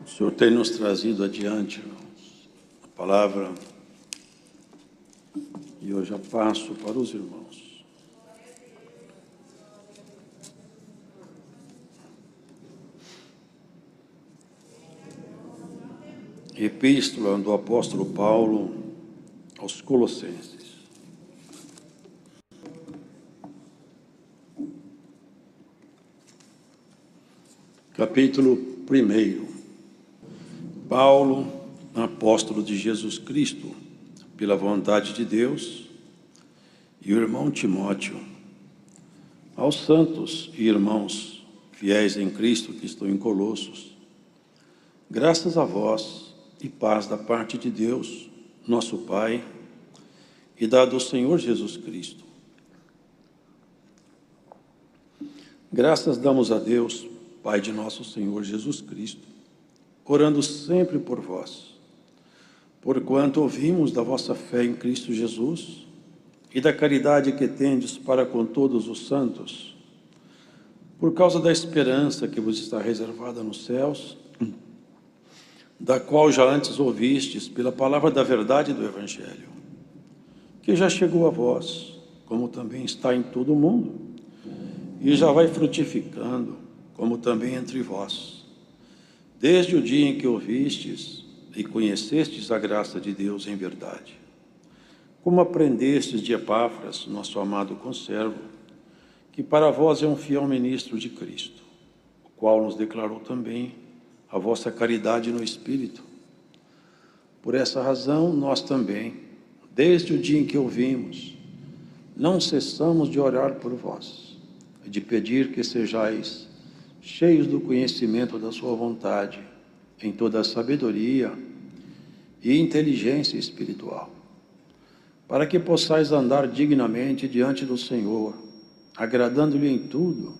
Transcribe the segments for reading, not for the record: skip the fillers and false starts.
O Senhor tem nos trazido adiante, irmãos, a palavra, e eu já passo para os irmãos. Epístola do apóstolo Paulo aos Colossenses. Capítulo 1. Paulo, apóstolo de Jesus Cristo, pela vontade de Deus, e o irmão Timóteo, aos santos e irmãos fiéis em Cristo que estão em Colossos, graças a vós e paz da parte de Deus, nosso Pai, e da do Senhor Jesus Cristo. Graças damos a Deus, Pai de nosso Senhor Jesus Cristo, orando sempre por vós, porquanto ouvimos da vossa fé em Cristo Jesus e da caridade que tendes para com todos os santos, por causa da esperança que vos está reservada nos céus, da qual já antes ouvistes pela palavra da verdade do Evangelho, que já chegou a vós, como também está em todo o mundo, e já vai frutificando, como também entre vós, desde o dia em que ouvistes e conhecestes a graça de Deus em verdade, como aprendestes de Epáfras, nosso amado conservo, que para vós é um fiel ministro de Cristo, o qual nos declarou também a vossa caridade no Espírito. Por essa razão, nós também, desde o dia em que ouvimos, não cessamos de orar por vós, e de pedir que sejais cheios do conhecimento da sua vontade, em toda a sabedoria e inteligência espiritual, para que possais andar dignamente diante do Senhor, agradando-lhe em tudo,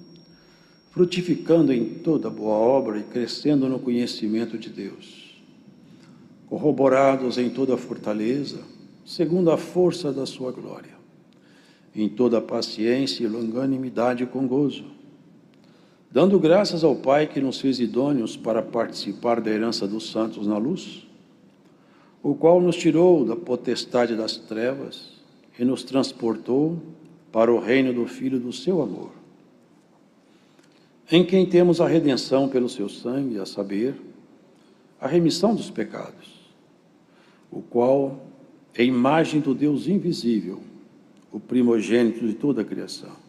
frutificando em toda boa obra e crescendo no conhecimento de Deus, corroborados em toda fortaleza, segundo a força da sua glória, em toda paciência e longanimidade com gozo, dando graças ao Pai que nos fez idôneos para participar da herança dos santos na luz, o qual nos tirou da potestade das trevas e nos transportou para o reino do Filho do seu amor, em quem temos a redenção pelo seu sangue, a saber, a remissão dos pecados, o qual é a imagem do Deus invisível, o primogênito de toda a criação.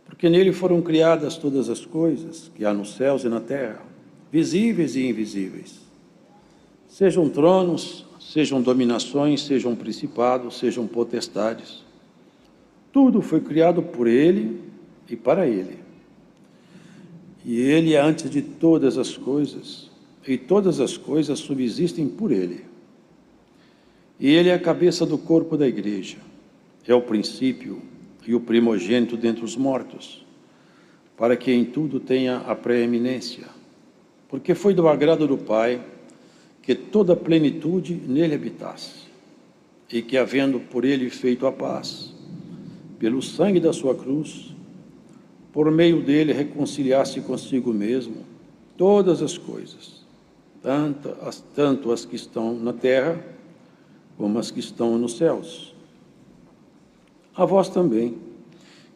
Porque nele foram criadas todas as coisas que há nos céus e na terra, visíveis e invisíveis, sejam tronos, sejam dominações, sejam principados, sejam potestades. Tudo foi criado por ele e para ele. E ele é antes de todas as coisas, e todas as coisas subsistem por ele. E ele é a cabeça do corpo da igreja, é o princípio e o primogênito dentre os mortos, para que em tudo tenha a preeminência, porque foi do agrado do Pai que toda a plenitude nele habitasse, e que, havendo por ele feito a paz, pelo sangue da sua cruz, por meio dele reconciliasse consigo mesmo todas as coisas, tanto as que estão na terra, como as que estão nos céus. A vós também,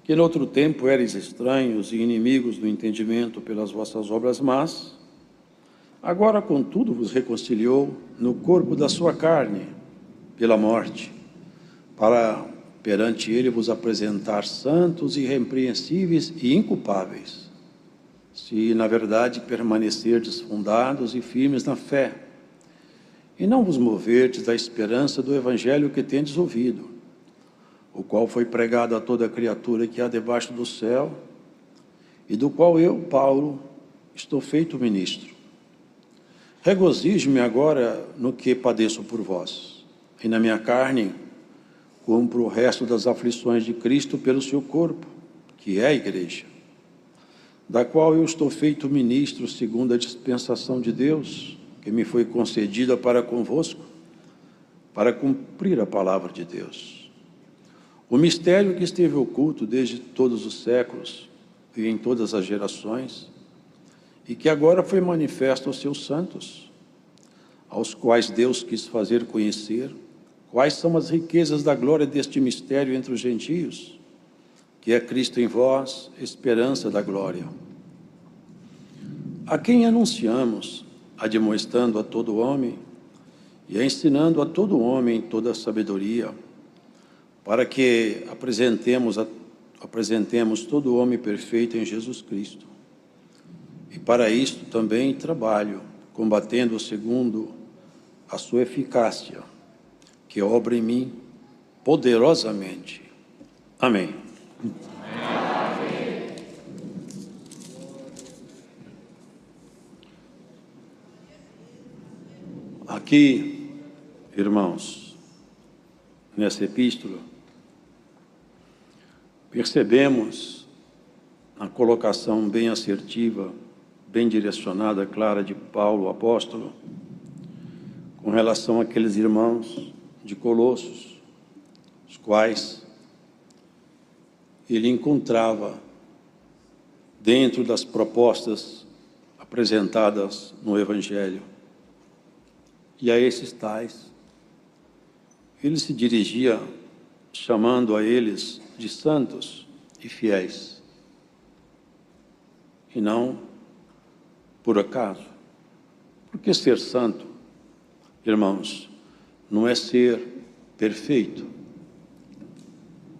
que no outro tempo erais estranhos e inimigos do entendimento pelas vossas obras más, agora, contudo, vos reconciliou no corpo da sua carne, pela morte, para perante ele vos apresentar santos, irrepreensíveis e inculpáveis, se na verdade permanecerdes fundados e firmes na fé, e não vos moverdes da esperança do Evangelho que tendes ouvido, o qual foi pregado a toda criatura que há debaixo do céu, e do qual eu, Paulo, estou feito ministro. Regozijo-me agora no que padeço por vós, e na minha carne cumpro o resto das aflições de Cristo pelo seu corpo, que é a igreja, da qual eu estou feito ministro segundo a dispensação de Deus, que me foi concedida para convosco, para cumprir a palavra de Deus. O mistério que esteve oculto desde todos os séculos e em todas as gerações, e que agora foi manifesto aos seus santos, aos quais Deus quis fazer conhecer quais são as riquezas da glória deste mistério entre os gentios, que é Cristo em vós, esperança da glória. A quem anunciamos, admoestando a todo homem e ensinando a todo homem toda a sabedoria, para que apresentemos todo homem perfeito em Jesus Cristo. E para isto também trabalho, combatendo segundo a sua eficácia, que obra em mim poderosamente. Amém. Aqui, irmãos, nessa epístola, percebemos a colocação bem assertiva, bem direcionada, clara de Paulo, apóstolo, com relação àqueles irmãos de Colossos, os quais ele encontrava dentro das propostas apresentadas no Evangelho. E a esses tais, ele se dirigia chamando a eles de santos e fiéis, e não por acaso. Porque ser santo, irmãos, não é ser perfeito.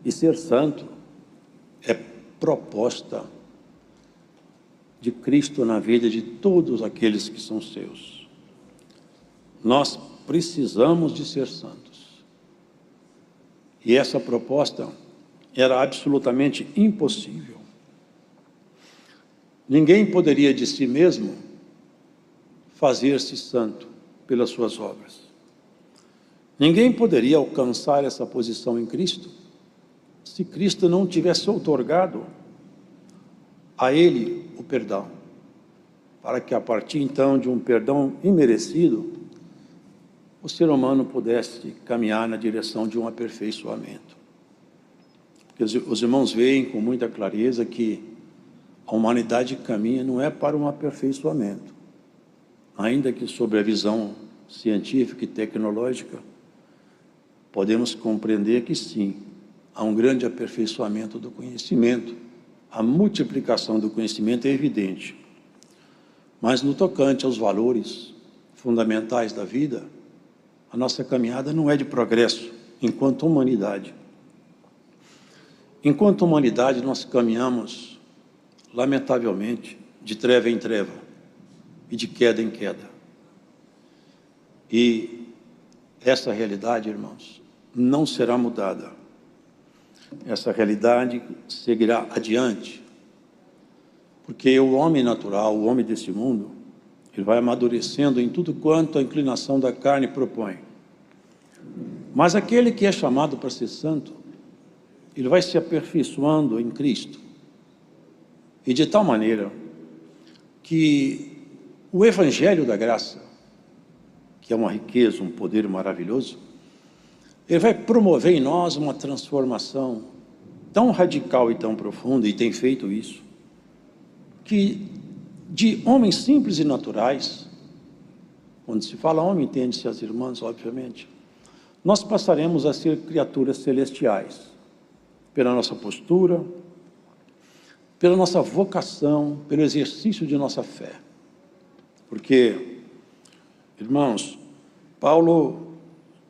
E ser santo é proposta de Cristo na vida de todos aqueles que são seus. Nós precisamos de ser santos. E essa proposta era absolutamente impossível. Ninguém poderia de si mesmo fazer-se santo pelas suas obras. Ninguém poderia alcançar essa posição em Cristo se Cristo não tivesse outorgado a ele o perdão, para que a partir então de um perdão imerecido, o ser humano pudesse caminhar na direção de um aperfeiçoamento. Porque os irmãos veem com muita clareza que a humanidade caminha não é para um aperfeiçoamento, ainda que sob a visão científica e tecnológica, podemos compreender que sim, há um grande aperfeiçoamento do conhecimento, a multiplicação do conhecimento é evidente, mas no tocante aos valores fundamentais da vida, a nossa caminhada não é de progresso enquanto humanidade. Enquanto humanidade, nós caminhamos, lamentavelmente, de treva em treva e de queda em queda. E essa realidade, irmãos, não será mudada. Essa realidade seguirá adiante, porque o homem natural, o homem desse mundo, ele vai amadurecendo em tudo quanto a inclinação da carne propõe. Mas aquele que é chamado para ser santo, ele vai se aperfeiçoando em Cristo. E de tal maneira que o Evangelho da Graça, que é uma riqueza, um poder maravilhoso, ele vai promover em nós uma transformação tão radical e tão profunda, e tem feito isso, que de homens simples e naturais, quando se fala homem, entende-se as irmãs, obviamente, nós passaremos a ser criaturas celestiais, pela nossa postura, pela nossa vocação, pelo exercício de nossa fé. Porque, irmãos, Paulo,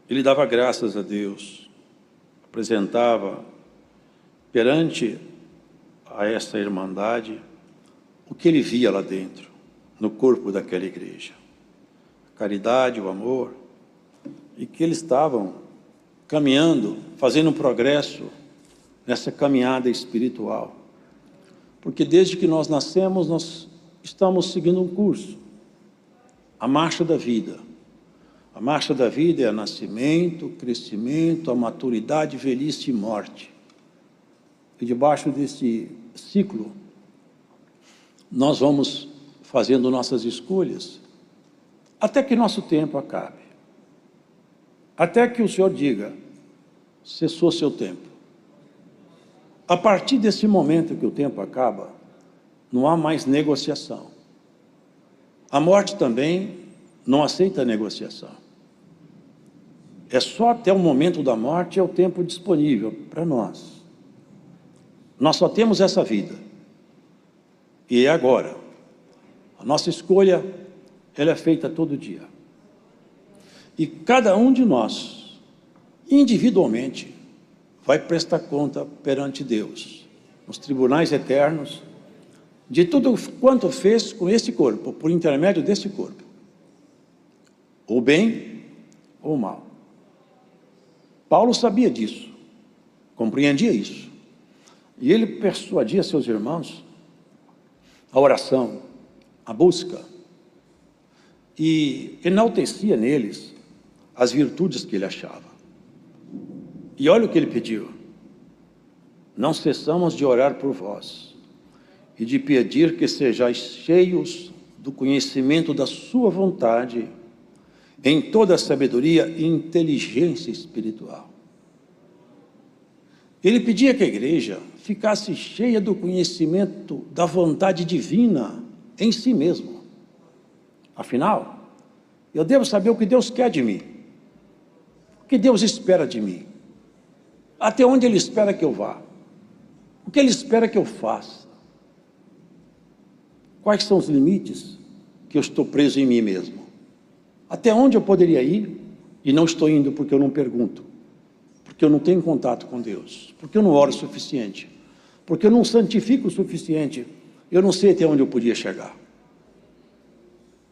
ele dava graças a Deus, apresentava perante a essa irmandade o que ele via lá dentro, no corpo daquela igreja. A caridade, o amor, e que eles estavam caminhando, fazendo um progresso nessa caminhada espiritual. Porque desde que nós nascemos, nós estamos seguindo um curso, a marcha da vida. A marcha da vida é nascimento, crescimento, a maturidade, velhice e morte. E debaixo desse ciclo, nós vamos fazendo nossas escolhas, até que nosso tempo acabe. Até que o Senhor diga, cessou seu tempo. A partir desse momento que o tempo acaba, não há mais negociação. A morte também não aceita negociação. É só até o momento da morte é o tempo disponível para nós. Nós só temos essa vida. E é agora. A nossa escolha, ela é feita todo dia. E cada um de nós, individualmente, vai prestar conta perante Deus, nos tribunais eternos, de tudo quanto fez com esse corpo, por intermédio desse corpo, ou bem ou mal. Paulo sabia disso, compreendia isso, e ele persuadia seus irmãos a oração, a busca, e enaltecia neles as virtudes que ele achava. E olha o que ele pediu: não cessamos de orar por vós e de pedir que sejais cheios do conhecimento da sua vontade, em toda a sabedoria e inteligência espiritual. Ele pedia que a igreja ficasse cheia do conhecimento da vontade divina em si mesmo. Afinal, eu devo saber o que Deus quer de mim, o que Deus espera de mim, até onde Ele espera que eu vá, o que Ele espera que eu faça, quais são os limites que eu estou preso em mim mesmo, até onde eu poderia ir e não estou indo porque eu não pergunto, porque eu não tenho contato com Deus, porque eu não oro o suficiente, porque eu não santifico o suficiente, eu não sei até onde eu podia chegar.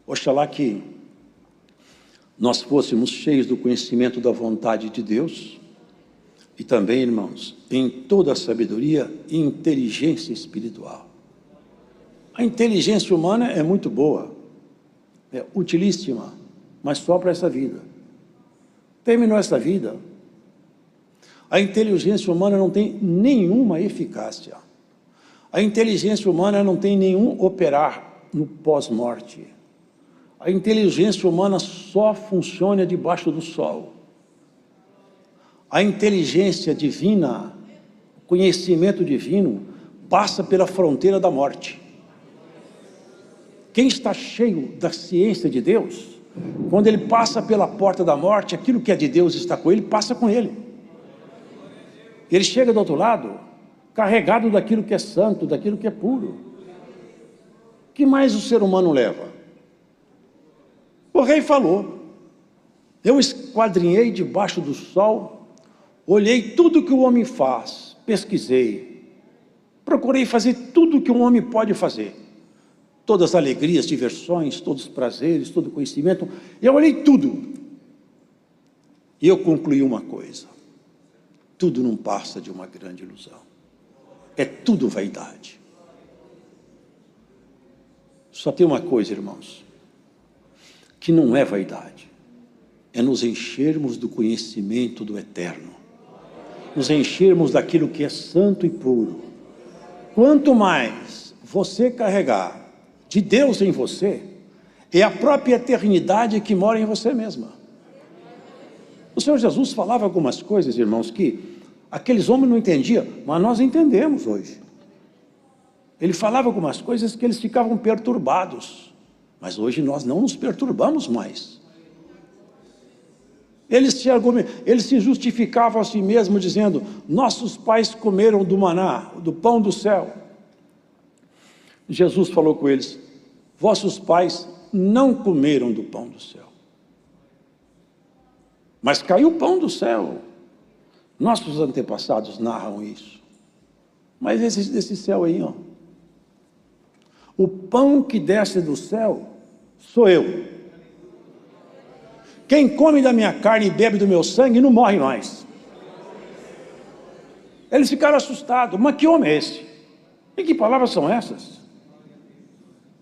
Oxalá que nós fôssemos cheios do conhecimento da vontade de Deus e também, irmãos, em toda a sabedoria e inteligência espiritual. A inteligência humana é muito boa, é utilíssima, mas só para essa vida. Terminou essa vida, a inteligência humana não tem nenhuma eficácia. A inteligência humana não tem nenhum operar no pós-morte. A inteligência humana só funciona debaixo do sol. A inteligência divina, o conhecimento divino, passa pela fronteira da morte. Quem está cheio da ciência de Deus, quando ele passa pela porta da morte, aquilo que é de Deus está com ele, passa com ele. Ele chega do outro lado, carregado daquilo que é santo, daquilo que é puro. O que mais o ser humano leva? O rei falou: eu esquadrinhei debaixo do sol, olhei tudo que o homem faz, pesquisei, procurei fazer tudo o que um homem pode fazer, todas as alegrias, diversões, todos os prazeres, todo o conhecimento, eu olhei tudo, e eu concluí uma coisa: tudo não passa de uma grande ilusão, é tudo vaidade. Só tem uma coisa, irmãos, que não é vaidade, é nos enchermos do conhecimento do eterno, nos enchermos daquilo que é santo e puro. Quanto mais você carregar de Deus em você, é a própria eternidade que mora em você mesma. O Senhor Jesus falava algumas coisas, irmãos, que aqueles homens não entendiam, mas nós entendemos hoje. Ele falava algumas coisas que eles ficavam perturbados, mas hoje nós não nos perturbamos mais. Eles se justificavam a si mesmos dizendo: nossos pais comeram do maná, do pão do céu. Jesus falou com eles: vossos pais não comeram do pão do céu, mas caiu o pão do céu. Nossos antepassados narram isso. Mas desse céu aí, ó, o pão que desce do céu sou eu. Quem come da minha carne e bebe do meu sangue não morre mais. Eles ficaram assustados. Mas que homem é esse? E que palavras são essas?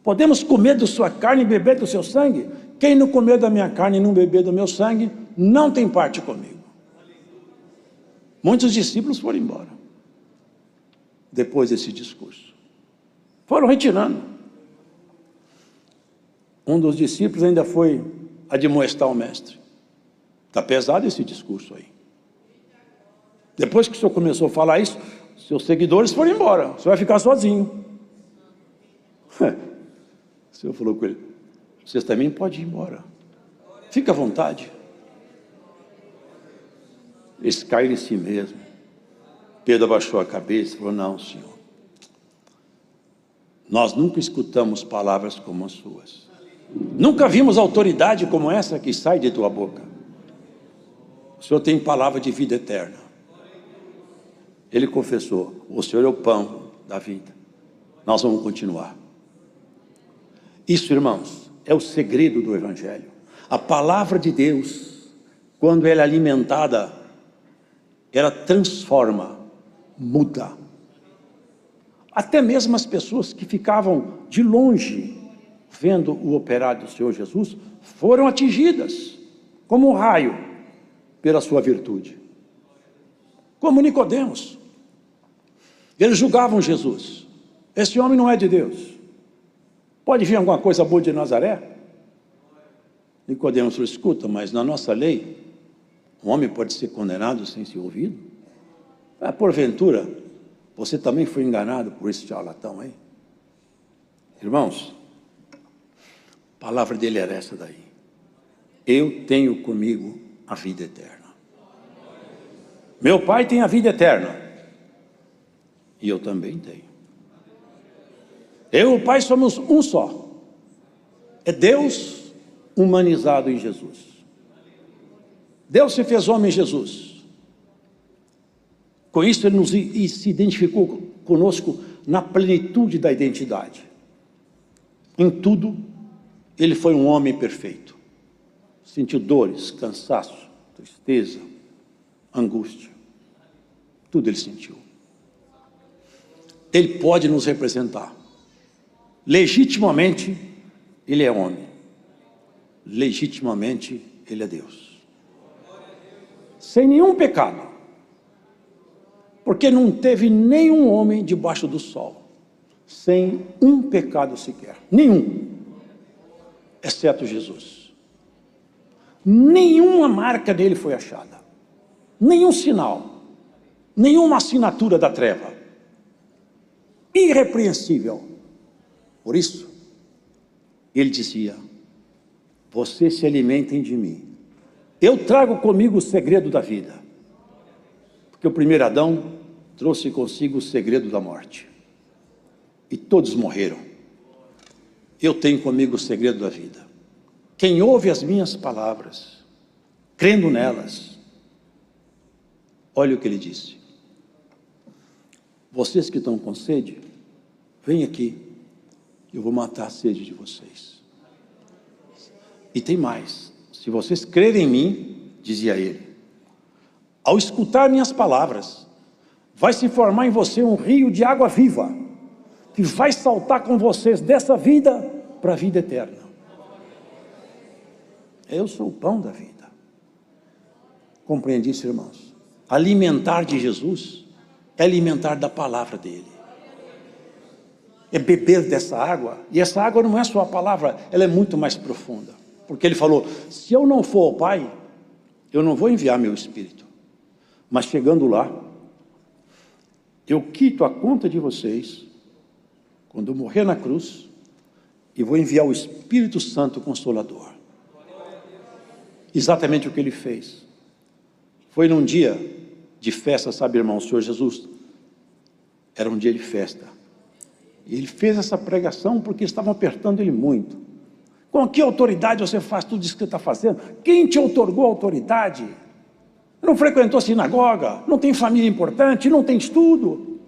Podemos comer da sua carne e beber do seu sangue? Quem não comer da minha carne e não beber do meu sangue, não tem parte comigo. Muitos discípulos foram embora depois desse discurso. Foram retirando. Um dos discípulos ainda foi admoestar o mestre: está pesado esse discurso aí. Depois que o senhor começou a falar isso, seus seguidores foram embora, o senhor vai ficar sozinho. O senhor falou com ele: Vocês também podem ir embora. Fica à vontade. Eles caíram em si mesmo. Pedro abaixou a cabeça e falou: não, Senhor, nós nunca escutamos palavras como as suas. Nunca vimos autoridade como essa que sai de tua boca. O Senhor tem palavra de vida eterna. Ele confessou: o Senhor é o pão da vida. Nós vamos continuar. Isso, irmãos, é o segredo do Evangelho. A palavra de Deus, quando ela é alimentada, ela transforma, muda. Até mesmo as pessoas que ficavam de longe, vendo o operário do Senhor Jesus, foram atingidas, como um raio, pela sua virtude. Como Nicodemos. Eles julgavam Jesus: esse homem não é de Deus. Pode vir alguma coisa boa de Nazaré? Nicodemos falou: escuta, mas na nossa lei, um homem pode ser condenado sem ser ouvido? Porventura, você também foi enganado por esse charlatão aí? Irmãos, a palavra dele era essa daí: eu tenho comigo a vida eterna. Meu Pai tem a vida eterna, e eu também tenho. Eu e o Pai somos um só. É Deus humanizado em Jesus. Deus se fez homem em Jesus. Com isso ele se identificou conosco na plenitude da identidade. Em tudo ele foi um homem perfeito. Sentiu dores, cansaço, tristeza, angústia. Tudo ele sentiu. Ele pode nos representar. Legitimamente ele é homem. Legitimamente ele é Deus. Sem nenhum pecado. Porque não teve nenhum homem debaixo do sol sem um pecado sequer. Nenhum. Exceto Jesus. Nenhuma marca dele foi achada. Nenhum sinal. Nenhuma assinatura da treva. Irrepreensível. Por isso, ele dizia: vocês se alimentem de mim. Eu trago comigo o segredo da vida. Porque o primeiro Adão trouxe consigo o segredo da morte. E todos morreram. Eu tenho comigo o segredo da vida. Quem ouve as minhas palavras, crendo nelas, olha o que ele disse: vocês que estão com sede, vem aqui, eu vou matar a sede de vocês. E tem mais: se vocês crerem em mim, dizia ele, ao escutar minhas palavras, vai se formar em você um rio de água viva, que vai saltar com vocês dessa vida para a vida eterna. Eu sou o pão da vida. Compreende isso, irmãos? Alimentar de Jesus é alimentar da palavra dele. É beber dessa água. E essa água não é só a palavra, ela é muito mais profunda. Porque ele falou: se eu não for ao Pai, eu não vou enviar meu Espírito. Mas chegando lá, eu quito a conta de vocês, quando eu morrer na cruz, e vou enviar o Espírito Santo Consolador. Exatamente o que ele fez. Foi num dia de festa, sabe, irmão, o Senhor Jesus, era um dia de festa. E ele fez essa pregação porque estavam apertando ele muito. Com que autoridade você faz tudo isso que você está fazendo? Quem te outorgou a autoridade? Não frequentou sinagoga, não tem família importante, não tem estudo.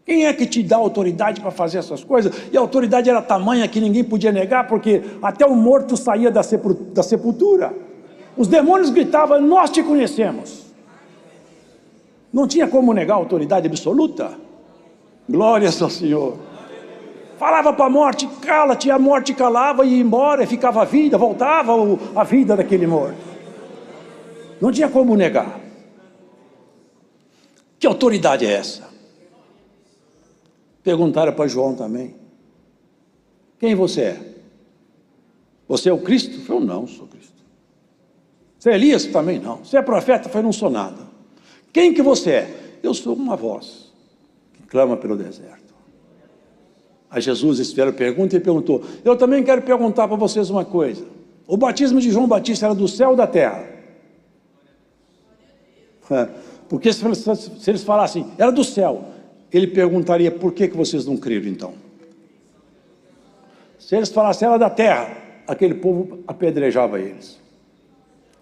Quem é que te dá autoridade para fazer essas coisas? E a autoridade era tamanha que ninguém podia negar, porque até o morto saía da sepultura. Os demônios gritavam: nós te conhecemos. Não tinha como negar a autoridade absoluta. Glórias ao Senhor. Falava para a morte: cala-te, a morte calava e ia embora, e ficava a vida, voltava a vida daquele morto. Não tinha como negar. Que autoridade é essa? Perguntaram para João também: quem você é? Você é o Cristo? Eu falei: não, sou Cristo. Você é Elias? Também não. Você é profeta? Eu falei: não sou nada. Quem que você é? Eu sou uma voz que clama pelo deserto. a Jesus, eles fizeram pergunta e perguntou: eu também quero perguntar para vocês uma coisa. O batismo de João Batista era do céu ou da terra? Porque se eles falassem, era do céu, ele perguntaria, por que vocês não creram então? Se eles falassem, era da terra, aquele povo apedrejava eles.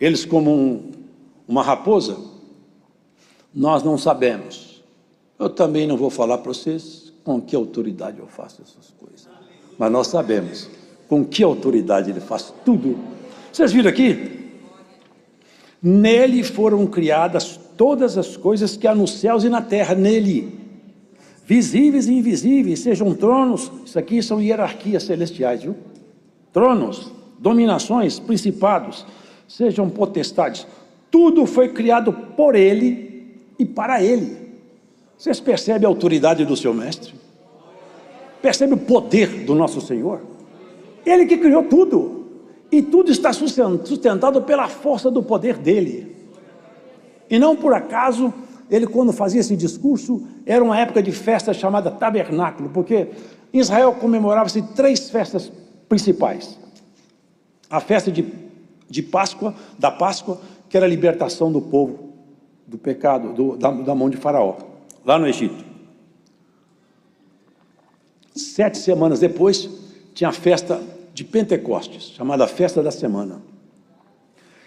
Eles como uma raposa, nós não sabemos. Eu também não vou falar para vocês com que autoridade eu faço essas coisas. Mas nós sabemos com que autoridade ele faz tudo. Vocês viram aqui? Nele foram criadas todas as coisas que há nos céus e na terra, nele. Visíveis e invisíveis, sejam tronos, isso aqui são hierarquias celestiais, viu? Tronos, dominações, principados, sejam potestades. Tudo foi criado por ele e para ele. Vocês percebem a autoridade do seu mestre? Percebem o poder do nosso Senhor? Ele que criou tudo. E tudo está sustentado pela força do poder dele. E não por acaso, ele quando fazia esse discurso, era uma época de festa chamada tabernáculo, porque em Israel comemorava-se 3 festas principais. A festa de Páscoa, da Páscoa, que era a libertação do povo do pecado, da mão de Faraó, lá no Egito. 7 semanas depois, tinha a festa de Pentecostes, chamada Festa da Semana.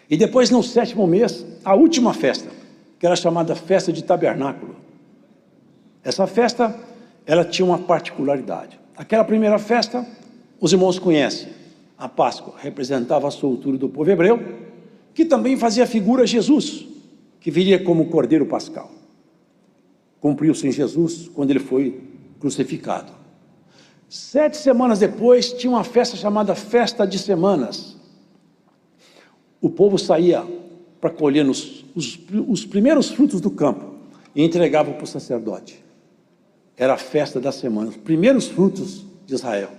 E depois, no 7º mês, a última festa, que era chamada Festa de Tabernáculo. Essa festa, ela tinha uma particularidade. Aquela primeira festa, os irmãos conhecem. A Páscoa representava a soltura do povo hebreu, que também fazia figura Jesus, que viria como Cordeiro Pascal. Cumpriu-se em Jesus quando ele foi crucificado. 7 semanas depois, tinha uma festa chamada Festa de Semanas. O povo saía para colher os primeiros frutos do campo e entregava para o sacerdote. Era a festa da semana, os primeiros frutos de Israel.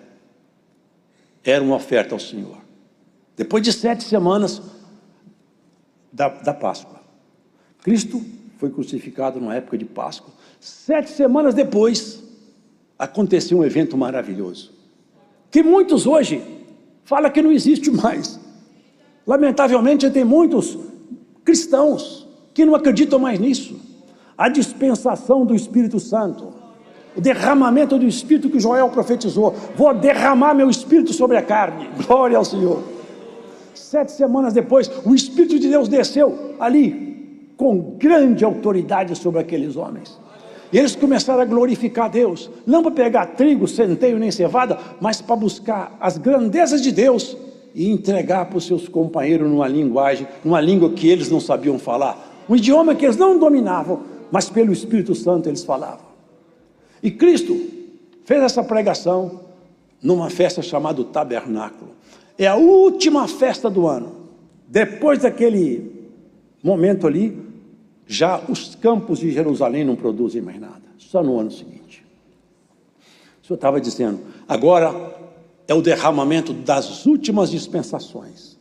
Era uma oferta ao Senhor. Depois de 7 semanas da Páscoa, Cristo foi crucificado na época de Páscoa. 7 semanas depois, aconteceu um evento maravilhoso, que muitos hoje falam que não existe mais. Lamentavelmente, tem muitos cristãos que não acreditam mais nisso. A dispensação do Espírito Santo, o derramamento do Espírito que Joel profetizou: vou derramar meu Espírito sobre a carne. Glória ao Senhor. 7 semanas depois, o Espírito de Deus desceu ali, com grande autoridade sobre aqueles homens. E eles começaram a glorificar a Deus, não para pegar trigo, centeio nem cevada, mas para buscar as grandezas de Deus e entregar para os seus companheiros numa língua que eles não sabiam falar, um idioma que eles não dominavam, mas pelo Espírito Santo eles falavam. E Cristo fez essa pregação numa festa chamada Tabernáculo. É a última festa do ano. Depois daquele momento ali, já os campos de Jerusalém não produzem mais nada, só no ano seguinte. O Senhor estava dizendo, agora é o derramamento das últimas dispensações.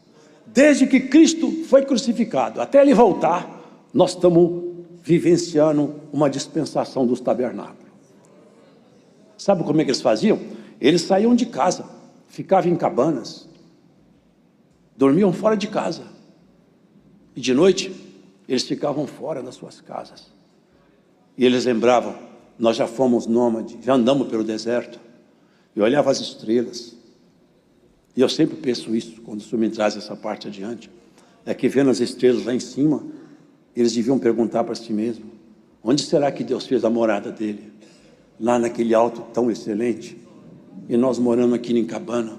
Desde que Cristo foi crucificado até ele voltar, nós estamos vivenciando uma dispensação dos tabernáculos. Sabe como é que eles faziam? Eles saíam de casa, ficavam em cabanas, dormiam fora de casa, e de noite eles ficavam fora das suas casas. E eles lembravam, nós já fomos nômades, já andamos pelo deserto. Eu olhava as estrelas. E eu sempre penso isso, quando o Senhor me traz essa parte adiante. É que vendo as estrelas lá em cima, eles deviam perguntar para si mesmo, onde será que Deus fez a morada dele? Lá naquele alto tão excelente. E nós moramos aqui em cabana.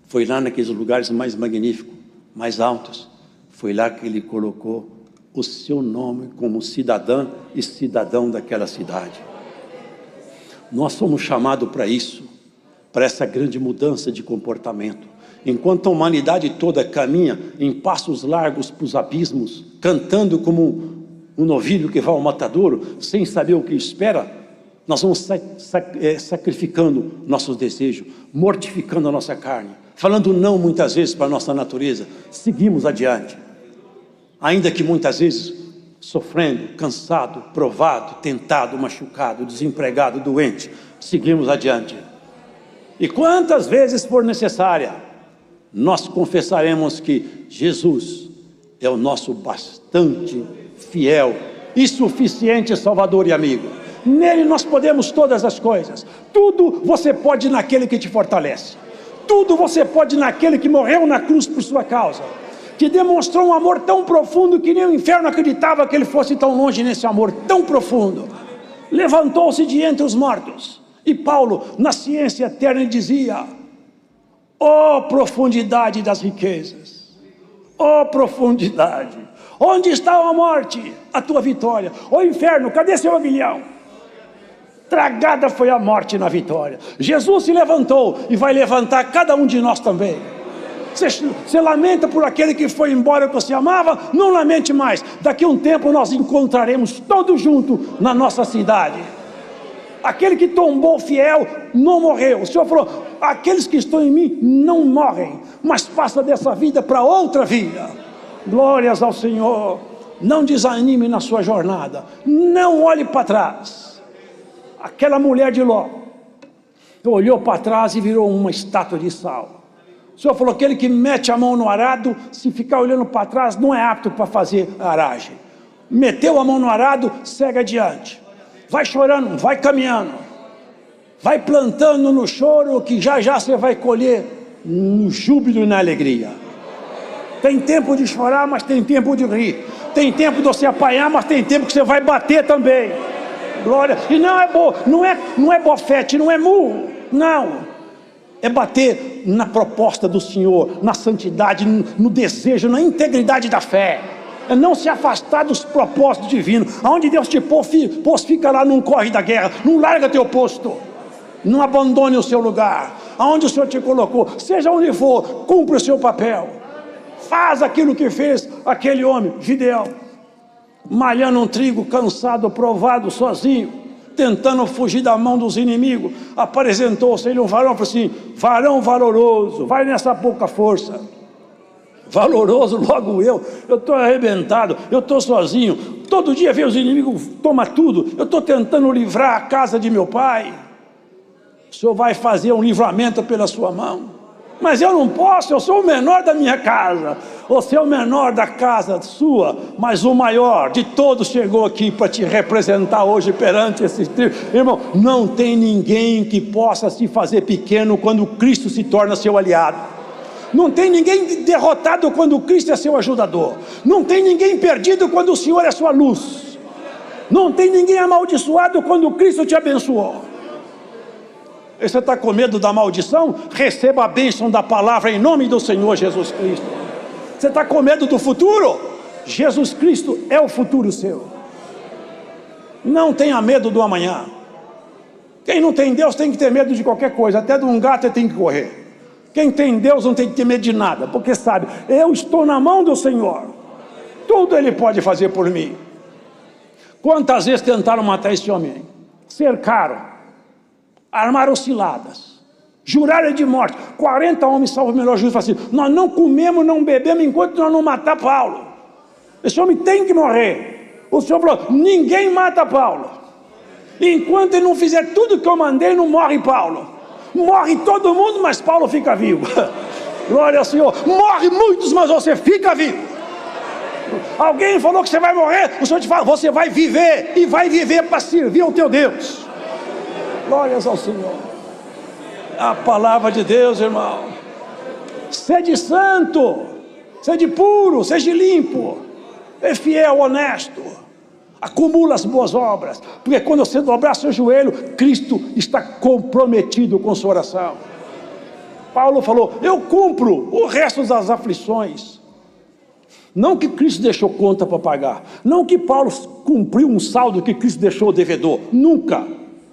Foi lá naqueles lugares mais magníficos, mais altos. Foi lá que ele colocou o seu nome como cidadã e cidadão daquela cidade. Nós somos chamados para isso, para essa grande mudança de comportamento. Enquanto a humanidade toda caminha em passos largos para os abismos, cantando como um novilho que vai ao matadouro, sem saber o que espera, nós vamos sacrificando nossos desejos, mortificando a nossa carne, falando não muitas vezes para a nossa natureza, seguimos adiante. Ainda que muitas vezes sofrendo, cansado, provado, tentado, machucado, desempregado, doente, seguimos adiante. E quantas vezes for necessária, nós confessaremos que Jesus é o nosso bastante fiel e suficiente Salvador e amigo. Nele nós podemos todas as coisas. Tudo você pode naquele que te fortalece. Tudo você pode naquele que morreu na cruz por sua causa, que demonstrou um amor tão profundo que nem o inferno acreditava que ele fosse tão longe nesse amor tão profundo. Levantou-se de entre os mortos. E Paulo, na ciência eterna, dizia: ó profundidade das riquezas, ó profundidade, onde está a morte, a tua vitória? Ó inferno, cadê seu aguilhão? Tragada foi a morte na vitória. Jesus se levantou e vai levantar cada um de nós também. Você lamenta por aquele que foi embora que você amava? Não lamente mais. Daqui a um tempo nós encontraremos todos juntos na nossa cidade. Aquele que tombou fiel não morreu. O Senhor falou: aqueles que estão em mim não morrem, mas passam dessa vida para outra vida. Glórias ao Senhor. Não desanime na sua jornada. Não olhe para trás. Aquela mulher de Ló olhou para trás e virou uma estátua de sal. O Senhor falou: aquele que mete a mão no arado, se ficar olhando para trás, não é apto para fazer aragem. Meteu a mão no arado, segue adiante. Vai chorando, vai caminhando. Vai plantando no choro, que já já você vai colher no júbilo e na alegria. Tem tempo de chorar, mas tem tempo de rir. Tem tempo de você apanhar, mas tem tempo que você vai bater também. Glória. E não é bofete, não é murro, não. É bater na proposta do Senhor, na santidade, no desejo, na integridade da fé. É não se afastar dos propósitos divinos. Aonde Deus te pôs, fica lá, não corre da guerra, não larga teu posto, não abandone o seu lugar. Aonde o Senhor te colocou, seja onde for, cumpre o seu papel. Faz aquilo que fez aquele homem, Gideão, malhando um trigo, cansado, provado, sozinho, tentando fugir da mão dos inimigos. Apresentou-se ele um varão, falou assim: varão valoroso, vai nessa pouca força. Valoroso, logo eu estou arrebentado, eu estou sozinho, todo dia vem os inimigos, toma tudo, eu estou tentando livrar a casa de meu pai. O Senhor vai fazer um livramento pela sua mão, mas eu não posso, eu sou o menor da minha casa. Você é o menor da casa sua, mas o maior de todos chegou aqui para te representar hoje perante esse tribo. Irmão, não tem ninguém que possa se fazer pequeno quando Cristo se torna seu aliado. Não tem ninguém derrotado quando Cristo é seu ajudador. Não tem ninguém perdido quando o Senhor é sua luz. Não tem ninguém amaldiçoado quando Cristo te abençoou. E você está com medo da maldição? Receba a bênção da palavra em nome do Senhor Jesus Cristo. Você está com medo do futuro? Jesus Cristo é o futuro seu. Não tenha medo do amanhã. Quem não tem Deus tem que ter medo de qualquer coisa. Até de um gato ele tem que correr. Quem tem Deus não tem que ter medo de nada, porque sabe, eu estou na mão do Senhor. Tudo Ele pode fazer por mim. Quantas vezes tentaram matar esse homem? Cercaram, armaram ciladas, juraram de morte. 40 homens, salvo o melhor juízo, falaram assim: nós não comemos, não bebemos enquanto nós não matar Paulo. Esse homem tem que morrer. O Senhor falou: ninguém mata Paulo. Enquanto ele não fizer tudo que eu mandei, não morre Paulo. Morre todo mundo, mas Paulo fica vivo. Glória ao Senhor. Morre muitos, mas você fica vivo. Alguém falou que você vai morrer, o Senhor te fala: você vai viver, e vai viver para servir ao teu Deus. Glórias ao Senhor. A palavra de Deus, irmão. Sede santo, sede puro, seja limpo, é fiel, honesto. Acumula as boas obras, porque quando você dobrar seu joelho, Cristo está comprometido com sua oração. Paulo falou: eu cumpro o resto das aflições. Não que Cristo deixou conta para pagar, não que Paulo cumpriu um saldo que Cristo deixou devedor, nunca.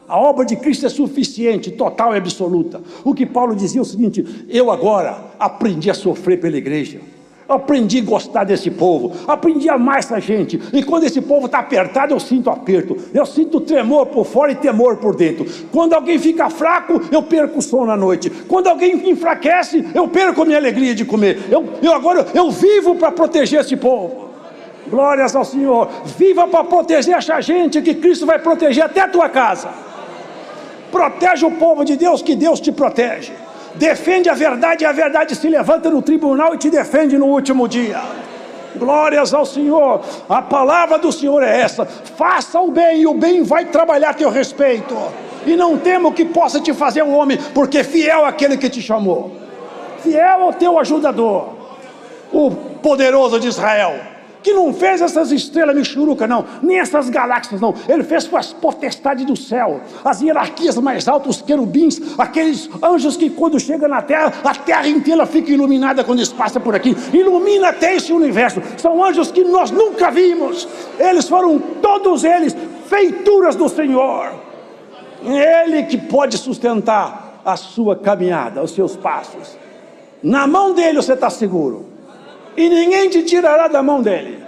A obra de Cristo é suficiente, total e absoluta. O que Paulo dizia é o seguinte: eu agora aprendi a sofrer pela igreja. Aprendi a gostar desse povo, aprendi a amar essa gente. E quando esse povo está apertado, eu sinto aperto. Eu sinto tremor por fora e temor por dentro. Quando alguém fica fraco, eu perco o sono à noite. Quando alguém enfraquece, eu perco a minha alegria de comer. Agora eu vivo para proteger esse povo. Glórias ao Senhor. Viva para proteger essa gente, que Cristo vai proteger até a tua casa. Protege o povo de Deus, que Deus te protege. Defende a verdade, e a verdade se levanta no tribunal e te defende no último dia. Glórias ao Senhor. A palavra do Senhor é essa: faça o bem, e o bem vai trabalhar a teu respeito. E não tema o que possa te fazer um homem, porque fiel é aquele que te chamou. Fiel ao teu ajudador, o poderoso de Israel, que não fez essas estrelas michuruca não, nem essas galáxias não. Ele fez com as potestades do céu, as hierarquias mais altas, os querubins, aqueles anjos que quando chega na terra, a terra inteira fica iluminada quando eles passam por aqui. Ilumina até esse universo. São anjos que nós nunca vimos. Eles foram, todos eles, feituras do Senhor. Ele que pode sustentar a sua caminhada, os seus passos. Na mão dele você está seguro, e ninguém te tirará da mão dele.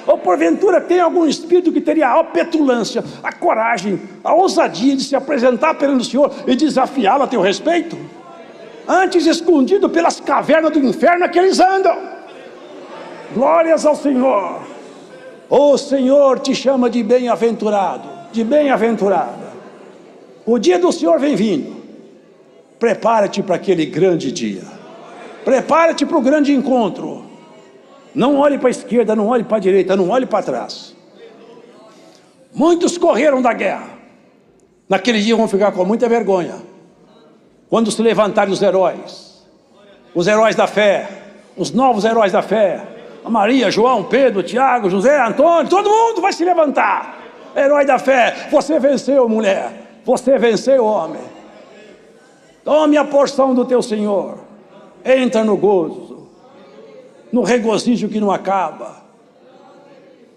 Ou porventura tem algum espírito que teria a petulância, a coragem, a ousadia de se apresentar perante o Senhor e desafiá-lo a teu respeito? Antes escondido pelas cavernas do inferno que eles andam. Glórias ao Senhor. O Senhor te chama de bem-aventurado, de bem-aventurada. O dia do Senhor vem vindo. Prepara-te para aquele grande dia. Prepara-te para o grande encontro. Não olhe para a esquerda, não olhe para a direita, não olhe para trás. Muitos correram da guerra. Naquele dia vão ficar com muita vergonha, quando se levantarem os heróis da fé, os novos heróis da fé. A Maria, João, Pedro, Tiago, José, Antônio, todo mundo vai se levantar. Herói da fé, você venceu, mulher, você venceu, homem. Tome a porção do teu Senhor. Entra no gozo, no regozijo que não acaba.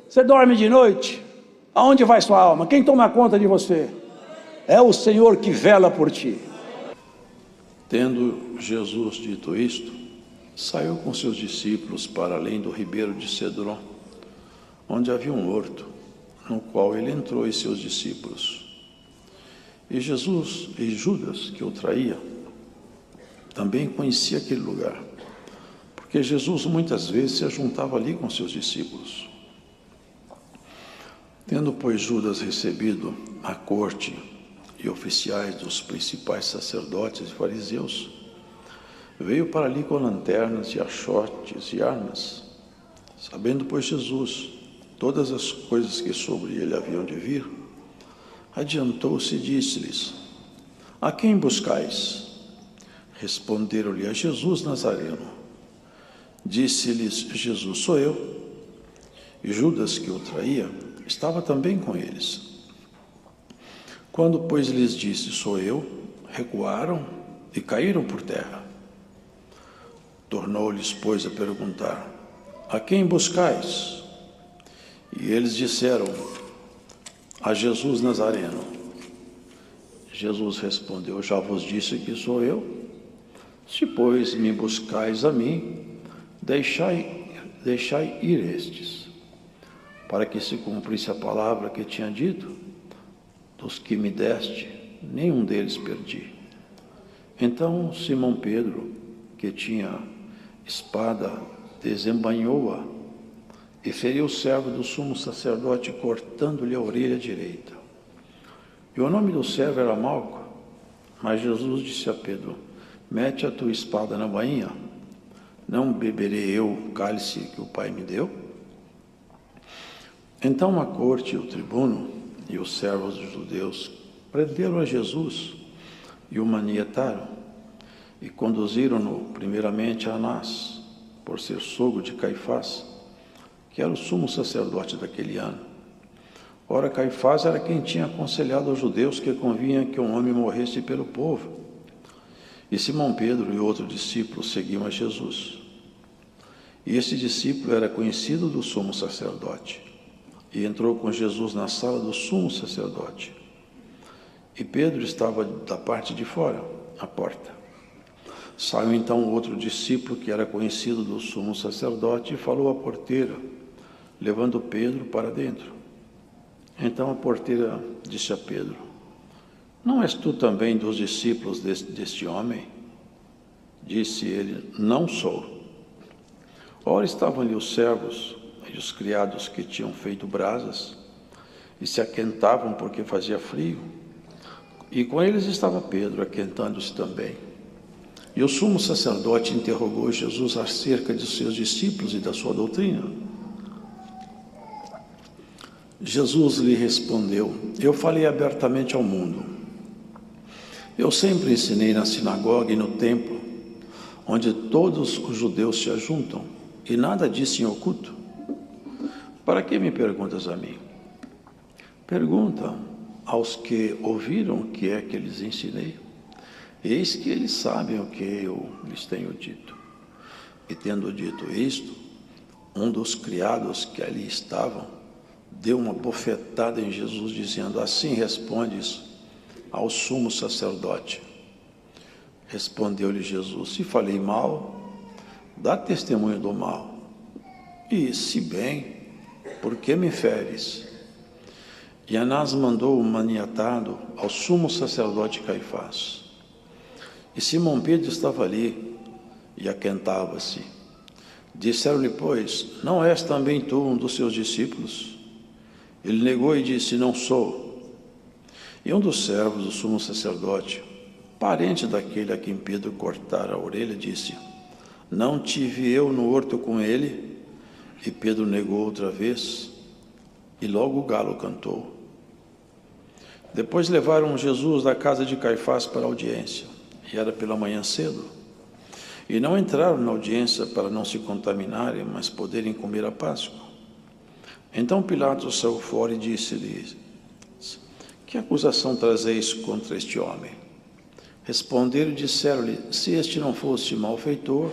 Você dorme de noite, aonde vai sua alma? Quem toma conta de você? É o Senhor que vela por ti. Tendo Jesus dito isto, saiu com seus discípulos para além do ribeiro de Cedron, onde havia um horto, no qual ele entrou e seus discípulos. E Jesus e Judas, que o traía, também conhecia aquele lugar, porque Jesus muitas vezes se juntava ali com seus discípulos. Tendo, pois, Judas recebido a corte e oficiais dos principais sacerdotes e fariseus, veio para ali com lanternas e achotes e armas. Sabendo, pois, Jesus todas as coisas que sobre ele haviam de vir, adiantou-se e disse-lhes: a quem buscais? Responderam-lhe: a Jesus Nazareno. Disse-lhes Jesus: sou eu. E Judas, que o traía, estava também com eles. Quando, pois, lhes disse: sou eu, recuaram e caíram por terra. Tornou-lhes, pois, a perguntar: a quem buscais? E eles disseram: a Jesus Nazareno. Jesus respondeu: já vos disse que sou eu. Se, pois, me buscais a mim, deixai ir estes, para que se cumprisse a palavra que tinha dito: dos que me deste, nenhum deles perdi. Então Simão Pedro, que tinha espada, desembainhou-a e feriu o servo do sumo sacerdote, cortando-lhe a orelha direita. E o nome do servo era Malco. Mas Jesus disse a Pedro: mete a tua espada na bainha. Não beberei eu o cálice que o Pai me deu? Então a corte, o tribuno e os servos dos judeus prenderam a Jesus e o manietaram e conduziram-no primeiramente a Anás, por ser sogro de Caifás, que era o sumo sacerdote daquele ano. Ora, Caifás era quem tinha aconselhado aos judeus que convinha que um homem morresse pelo povo. E Simão Pedro e outro discípulo seguiam a Jesus. E esse discípulo era conhecido do sumo sacerdote, e entrou com Jesus na sala do sumo sacerdote. E Pedro estava da parte de fora, à porta. Saiu então outro discípulo que era conhecido do sumo sacerdote e falou à porteira, levando Pedro para dentro. Então a porteira disse a Pedro: não és tu também dos discípulos deste homem? Disse ele: não sou. Ora estavam ali os servos e os criados que tinham feito brasas e se aquentavam porque fazia frio, E com eles estava Pedro, aquentando-se também. E o sumo sacerdote interrogou Jesus acerca de seus discípulos e da sua doutrina. Jesus lhe respondeu: eu falei abertamente ao mundo. Eu sempre ensinei na sinagoga e no templo, onde todos os judeus se ajuntam, e nada disse em oculto. Para que me perguntas a mim? Pergunta aos que ouviram o que é que lhes ensinei. Eis que eles sabem o que eu lhes tenho dito. E tendo dito isto, um dos criados que ali estavam deu uma bofetada em Jesus, dizendo: assim respondes ao sumo sacerdote. Respondeu-lhe Jesus: se falei mal, dá testemunho do mal. E se bem, por que me feres? E Anás mandou o maniatado ao sumo sacerdote Caifás. E Simão Pedro estava ali e aquentava-se. Disseram-lhe, pois: não és também tu um dos seus discípulos? Ele negou e disse: não sou. E um dos servos do sumo sacerdote, parente daquele a quem Pedro cortara a orelha, disse: não tive eu no horto com ele? E Pedro negou outra vez, e logo o galo cantou. Depois levaram Jesus da casa de Caifás para a audiência, e era pela manhã cedo. E não entraram na audiência para não se contaminarem, mas poderem comer a Páscoa. Então Pilatos saiu fora e disse-lhes: que acusação trazeis contra este homem? Responderam e disseram-lhe: se este não fosse malfeitor,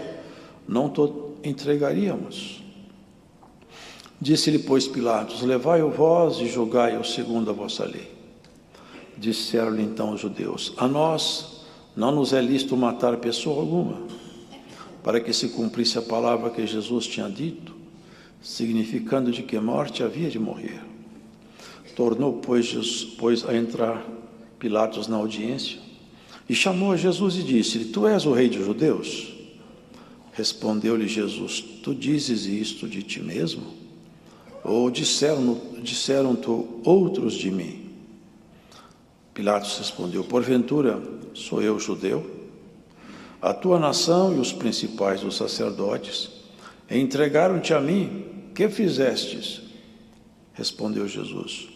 não te entregaríamos. Disse-lhe, pois, Pilatos: levai-o vós e julgai-o segundo a vossa lei. Disseram-lhe então os judeus: a nós não nos é lícito matar pessoa alguma, para que se cumprisse a palavra que Jesus tinha dito, significando de que morte havia de morrer. Tornou, pois, a entrar Pilatos na audiência, e chamou a Jesus e disse-lhe: tu és o rei dos judeus? Respondeu-lhe Jesus: tu dizes isto de ti mesmo? Ou disseram-te outros de mim? Pilatos respondeu: porventura sou eu judeu? A tua nação e os principais dos sacerdotes entregaram-te a mim. Que fizestes? Respondeu Jesus: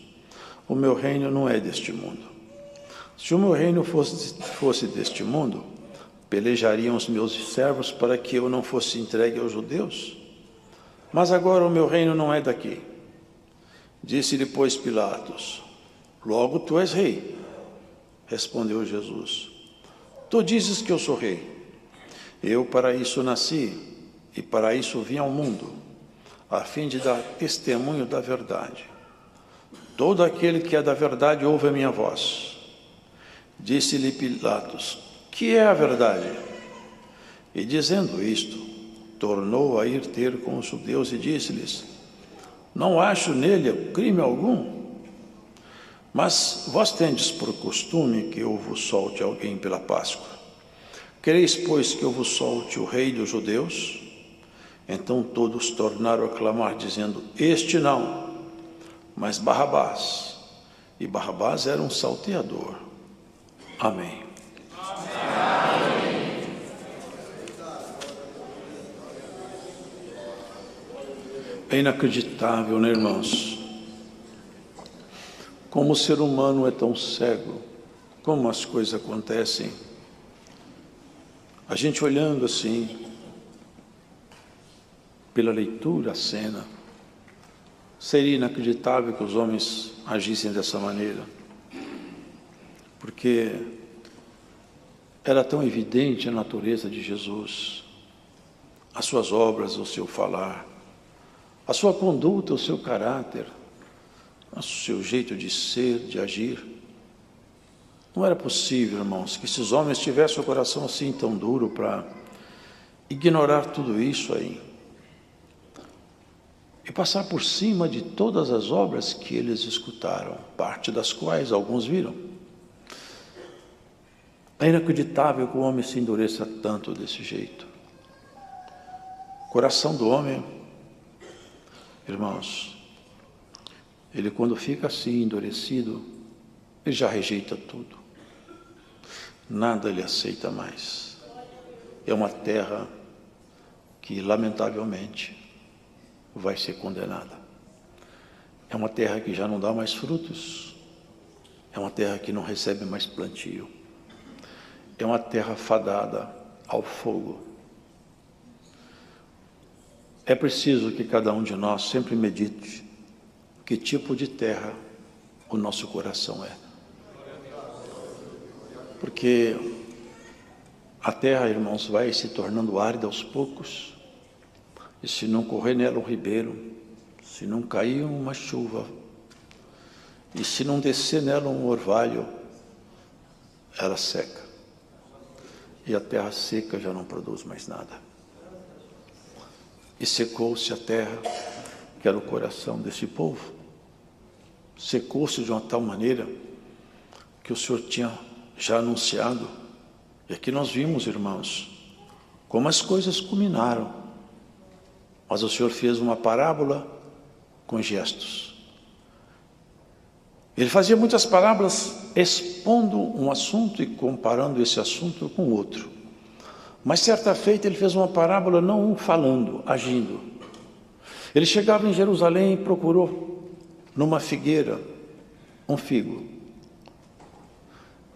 o meu reino não é deste mundo. Se o meu reino fosse deste mundo, pelejariam os meus servos para que eu não fosse entregue aos judeus? Mas agora o meu reino não é daqui. Disse-lhe, pois, Pilatos: logo tu és rei. Respondeu Jesus: tu dizes que eu sou rei. Eu para isso nasci e para isso vim ao mundo, a fim de dar testemunho da verdade. Todo aquele que é da verdade ouve a minha voz. Disse-lhe Pilatos: que é a verdade? E dizendo isto, tornou a ir ter com os judeus e disse-lhes: não acho nele crime algum. Mas vós tendes por costume que eu vos solte alguém pela Páscoa. Quereis, pois, que eu vos solte o rei dos judeus? Então todos tornaram a clamar, dizendo: este não, mas Barrabás. E Barrabás era um salteador. Amém. É inacreditável, né, irmãos? Como o ser humano é tão cego, como as coisas acontecem. A gente olhando assim, pela leitura, a cena, seria inacreditável que os homens agissem dessa maneira, porque era tão evidente a natureza de Jesus, as suas obras, o seu falar, a sua conduta, o seu caráter, o seu jeito de ser, de agir. Não era possível, irmãos, que esses homens tivessem o coração assim tão duro para ignorar tudo isso aí e passar por cima de todas as obras que eles escutaram, parte das quais alguns viram. É inacreditável que o homem se endureça tanto desse jeito. O coração do homem, irmãos, ele quando fica assim endurecido, ele já rejeita tudo. nada lhe aceita mais. É uma terra que, lamentavelmente, vai ser condenada. É uma terra que já não dá mais frutos. É uma terra que não recebe mais plantio. É uma terra fadada ao fogo. É preciso que cada um de nós sempre medite que tipo de terra o nosso coração é. Porque a terra, irmãos, vai se tornando árida aos poucos, e se não correr nela um ribeiro, se não cair uma chuva, e se não descer nela um orvalho, ela seca. E a terra seca já não produz mais nada. E secou-se a terra, que era o coração desse povo. Secou-se de uma tal maneira que o Senhor tinha já anunciado. E aqui nós vimos, irmãos, como as coisas culminaram. Mas o Senhor fez uma parábola com gestos. Ele fazia muitas parábolas expondo um assunto e comparando esse assunto com outro. Mas certa feita ele fez uma parábola não falando, agindo. Ele chegava em Jerusalém e procurou numa figueira um figo.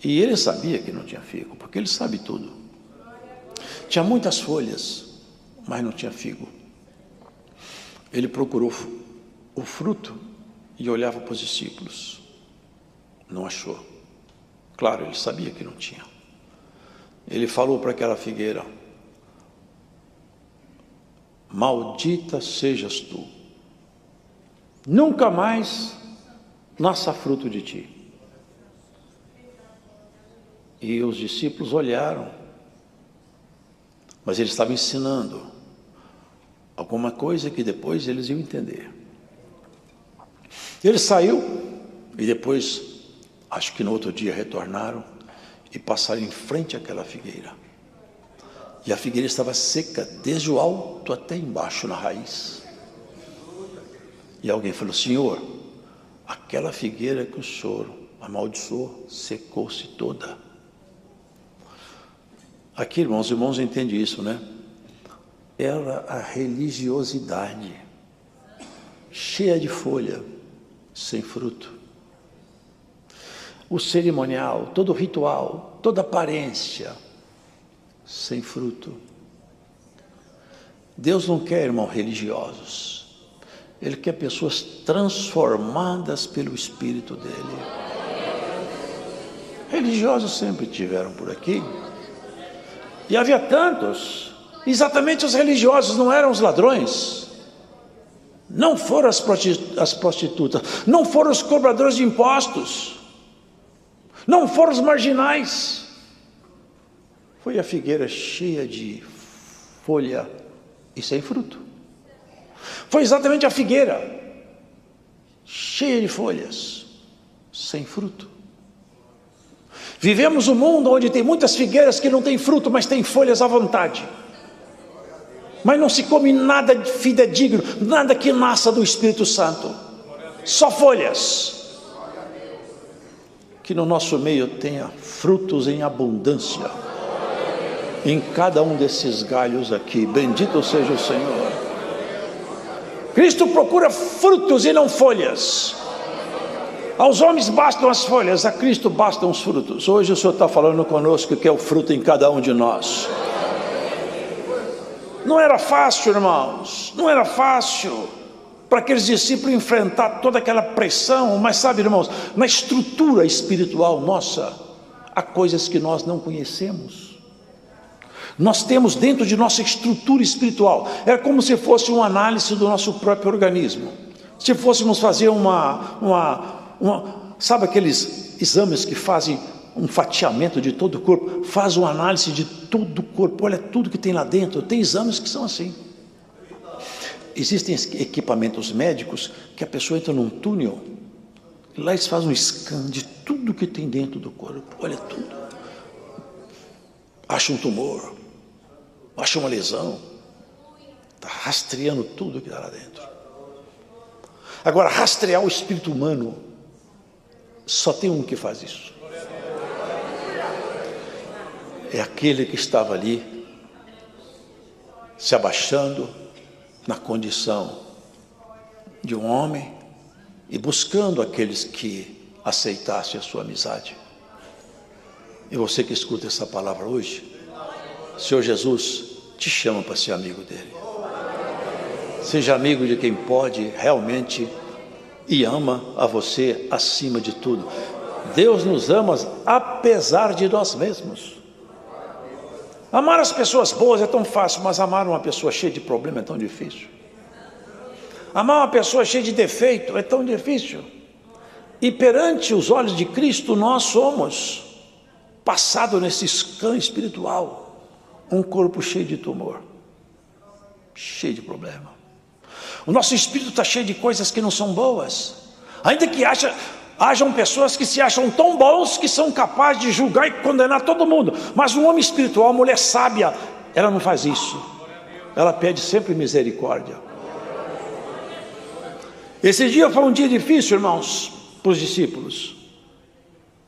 E ele sabia que não tinha figo, porque ele sabe tudo. Tinha muitas folhas, mas não tinha figo. Ele procurou o fruto e olhava para os discípulos. Não achou. Claro, ele sabia que não tinha. Ele falou para aquela figueira: maldita sejas tu, nunca mais nasça fruto de ti. E os discípulos olharam, mas ele estava ensinando alguma coisa que depois eles iam entender. Ele saiu e depois, acho que no outro dia, retornaram e passaram em frente àquela figueira. E a figueira estava seca desde o alto até embaixo na raiz. E alguém falou: Senhor, aquela figueira que o Senhor amaldiçoou secou-se toda. Aqui, irmãos, os irmãos entendem isso, né? Era a religiosidade, cheia de folha, sem fruto. O cerimonial, todo o ritual, toda aparência, sem fruto. Deus não quer, irmão, religiosos. Ele quer pessoas transformadas pelo Espírito dele. Religiosos sempre tiveram por aqui. E havia tantos. Exatamente, os religiosos não eram os ladrões. Não foram as prostitutas. Não foram os cobradores de impostos. Não foram os marginais. Foi a figueira cheia de folha e sem fruto. Foi exatamente a figueira cheia de folhas, sem fruto. Vivemos um mundo onde tem muitas figueiras que não têm fruto, mas têm folhas à vontade. Mas não se come nada de fidedigno, nada que nasça do Espírito Santo. Só folhas. Que no nosso meio tenha frutos em abundância, em cada um desses galhos aqui. Bendito seja o Senhor. Cristo procura frutos e não folhas. Aos homens bastam as folhas, a Cristo bastam os frutos. Hoje o Senhor está falando conosco que é o fruto em cada um de nós. Não era fácil, irmãos, não era fácil para aqueles discípulos enfrentar toda aquela pressão, mas sabe, irmãos, na estrutura espiritual nossa, há coisas que nós não conhecemos. Nós temos dentro de nossa estrutura espiritual, é como se fosse uma análise do nosso próprio organismo. Se fôssemos fazer sabe aqueles exames que fazem um fatiamento de todo o corpo, faz uma análise de todo o corpo, olha tudo que tem lá dentro. Tem exames que são assim. Existem equipamentos médicos que a pessoa entra num túnel, e lá eles fazem um scan de tudo que tem dentro do corpo, olha tudo. Acha um tumor, acha uma lesão, está rastreando tudo que está lá dentro. Agora, rastrear o espírito humano, só tem um que faz isso. é aquele que estava ali, se abaixando na condição de um homem e buscando aqueles que aceitassem a sua amizade. E você que escuta essa palavra hoje, o Senhor Jesus te chama para ser amigo dele. Seja amigo de quem pode realmente e ama a você acima de tudo. Deus nos ama apesar de nós mesmos. Amar as pessoas boas é tão fácil, mas amar uma pessoa cheia de problema é tão difícil. Amar uma pessoa cheia de defeito é tão difícil. E perante os olhos de Cristo nós somos, passado nesse scan espiritual, um corpo cheio de tumor, cheio de problema. O nosso espírito está cheio de coisas que não são boas. Ainda que hajam pessoas que se acham tão bons que são capazes de julgar e condenar todo mundo. Mas um homem espiritual, uma mulher sábia, ela não faz isso. Ela pede sempre misericórdia. Esse dia foi um dia difícil, irmãos, para os discípulos.